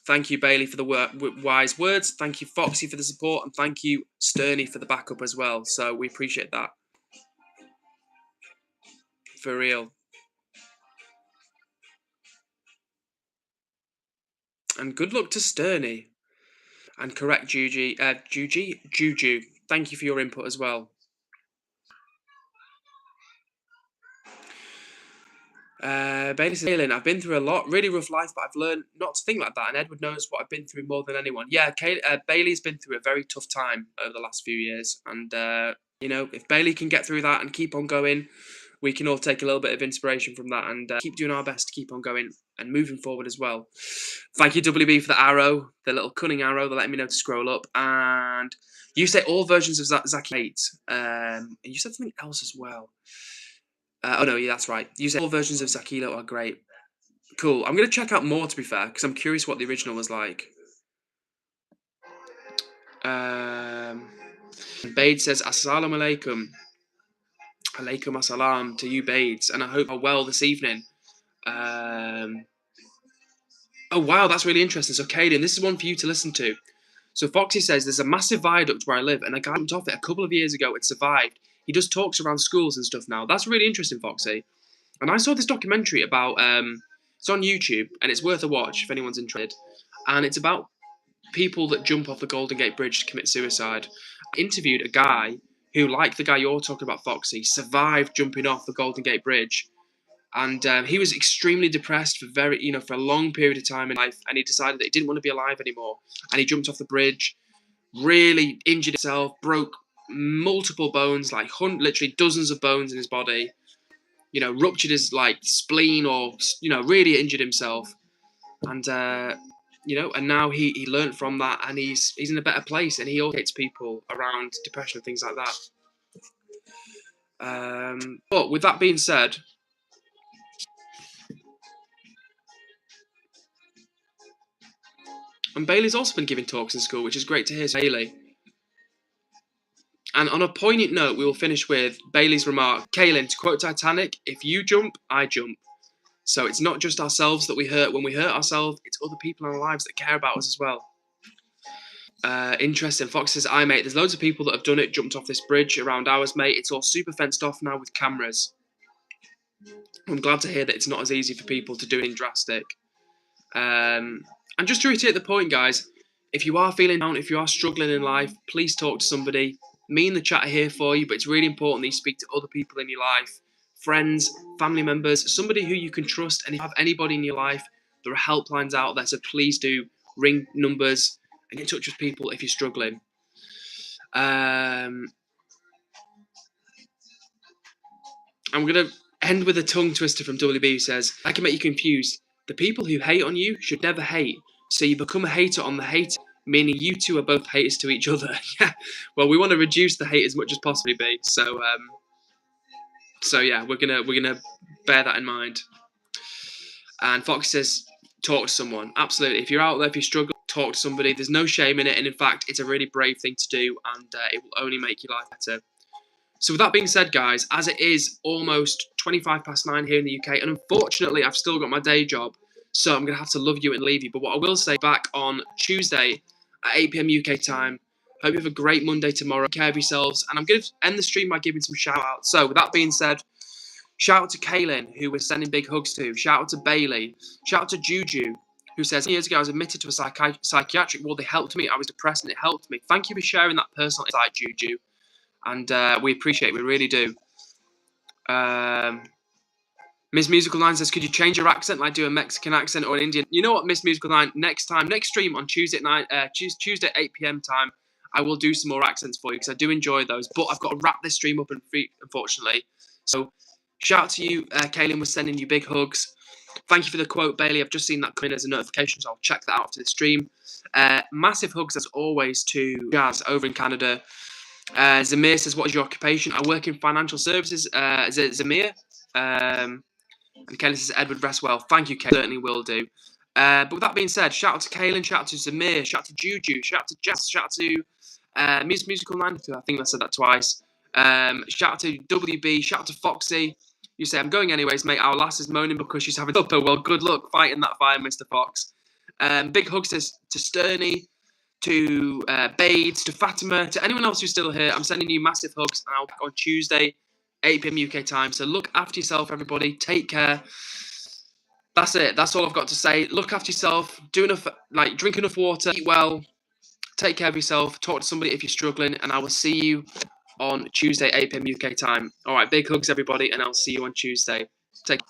Thank you, Bailey, for the wise words. Thank you, Foxy, for the support. And thank you, Sturny, for the backup as well. So we appreciate that. For real. And good luck to Sturny. And correct, Juju. Thank you for your input as well. Bailey says, I've been through a lot, really rough life, but I've learned not to think like that. And Edward knows what I've been through more than anyone. Yeah, Bailey's been through a very tough time over the last few years. And, you know, if Bailey can get through that and keep on going, we can all take a little bit of inspiration from that and keep doing our best to keep on going and moving forward as well. Thank you, WB, for the arrow, the little cunning arrow that let me know to scroll up. And you say all versions of Zach 8. And you said something else as well. Oh, no, yeah, that's right. You said all versions of Zach Elo are great. Cool. I'm going to check out more, to be fair, because I'm curious what the original was like. Bade says, Assalamu alaikum. Alaikum assalam to you, Bades, and I hope you're well this evening. Oh, wow, that's really interesting. So, Caden, this is one for you to listen to. So, Foxy says, there's a massive viaduct where I live, and a guy jumped off it a couple of years ago and survived. He does talks around schools and stuff now. That's really interesting, Foxy. And I saw this documentary about it's on YouTube and it's worth a watch if anyone's interested. And it's about people that jump off the Golden Gate Bridge to commit suicide. I interviewed a guy who, like the guy you're talking about, Foxy, survived jumping off the Golden Gate Bridge, and he was extremely depressed for a long period of time in life, and he decided that he didn't want to be alive anymore, and he jumped off the bridge, really injured himself, broke multiple bones, like literally dozens of bones in his body, ruptured his spleen, or really injured himself, and and now he learned from that, and he's in a better place, and he educates people around depression and things like that. But with that being said, and Bailey's also been giving talks in school, which is great to hear, Bailey. And on a poignant note, we will finish with Bailey's remark. Kaylin, to quote Titanic, if you jump, I jump. So it's not just ourselves that we hurt. When we hurt ourselves, it's other people in our lives that care about us as well. Interesting. Fox says, mate, there's loads of people that have done it, jumped off this bridge around ours, mate. It's all super fenced off now with cameras. I'm glad to hear that it's not as easy for people to do anything drastic. And just to reiterate the point, guys, if you are feeling down, if you are struggling in life, please talk to somebody. Me and the chat are here for you, but it's really important that you speak to other people in your life, friends, family members, somebody who you can trust. And if you have anybody in your life, there are helplines out there, so please do ring numbers and get in touch with people if you're struggling. I'm going to end with a tongue twister from WB who says, I can make you confused. The people who hate on you should never hate, so you become a hater on the hater, meaning you two are both haters to each other. Yeah. Well, we want to reduce the hate as much as possibly be. So yeah, we're gonna bear that in mind. And Fox says, talk to someone. Absolutely. If you're out there, if you struggle, talk to somebody. There's no shame in it, and in fact, it's a really brave thing to do, and it will only make your life better. So with that being said, guys, as it is almost 9:25 here in the UK, and unfortunately, I've still got my day job, so I'm going to have to love you and leave you. But what I will say, back on Tuesday at 8 p.m. UK time. Hope you have a great Monday tomorrow. Take care of yourselves. And I'm going to end the stream by giving some shout-outs. So with that being said, shout out to Kaylin, who we're sending big hugs to. Shout out to Bailey. Shout out to Juju, who says, years ago I was admitted to a psychiatric ward. They helped me. I was depressed and it helped me. Thank you for sharing that personal insight, Juju. And we appreciate it. We really do. Miss Musical 9 says, could you change your accent, like do a Mexican accent or an Indian? You know what, Miss Musical 9, next stream on Tuesday at Tuesday 8 p.m. time, I will do some more accents for you because I do enjoy those. But I've got to wrap this stream up, unfortunately. So shout out to you, Kaylin. We're sending you big hugs. Thank you for the quote, Bailey. I've just seen that come in as a notification, so I'll check that out after the stream. Massive hugs, as always, to Jazz over in Canada. Zamir says, what is your occupation? I work in financial services. Is it Zamir? And Kaylin says, Edward, rest well. Thank you, Kaylin. Certainly will do. But with that being said, shout out to Kaylin, shout out to Zamir, shout out to Juju, shout out to Jess, shout out to Musical 9. I think I said that twice. Shout out to WB, shout out to Foxy. You say, I'm going anyways, mate. Our lass is moaning because she's having supper. Well, good luck fighting that fire, Mr. Fox. Big hugs to Sterney, to Bades, to Fatima, to anyone else who's still here. I'm sending you massive hugs, and I'll be back on Tuesday, 8 p.m. UK time. So look after yourself, everybody. Take care. That's it. That's all I've got to say. Look after yourself. Do enough, drink enough water. Eat well. Take care of yourself. Talk to somebody if you're struggling. And I will see you on Tuesday, 8 p.m. UK time. All right. Big hugs, everybody. And I'll see you on Tuesday. Take care.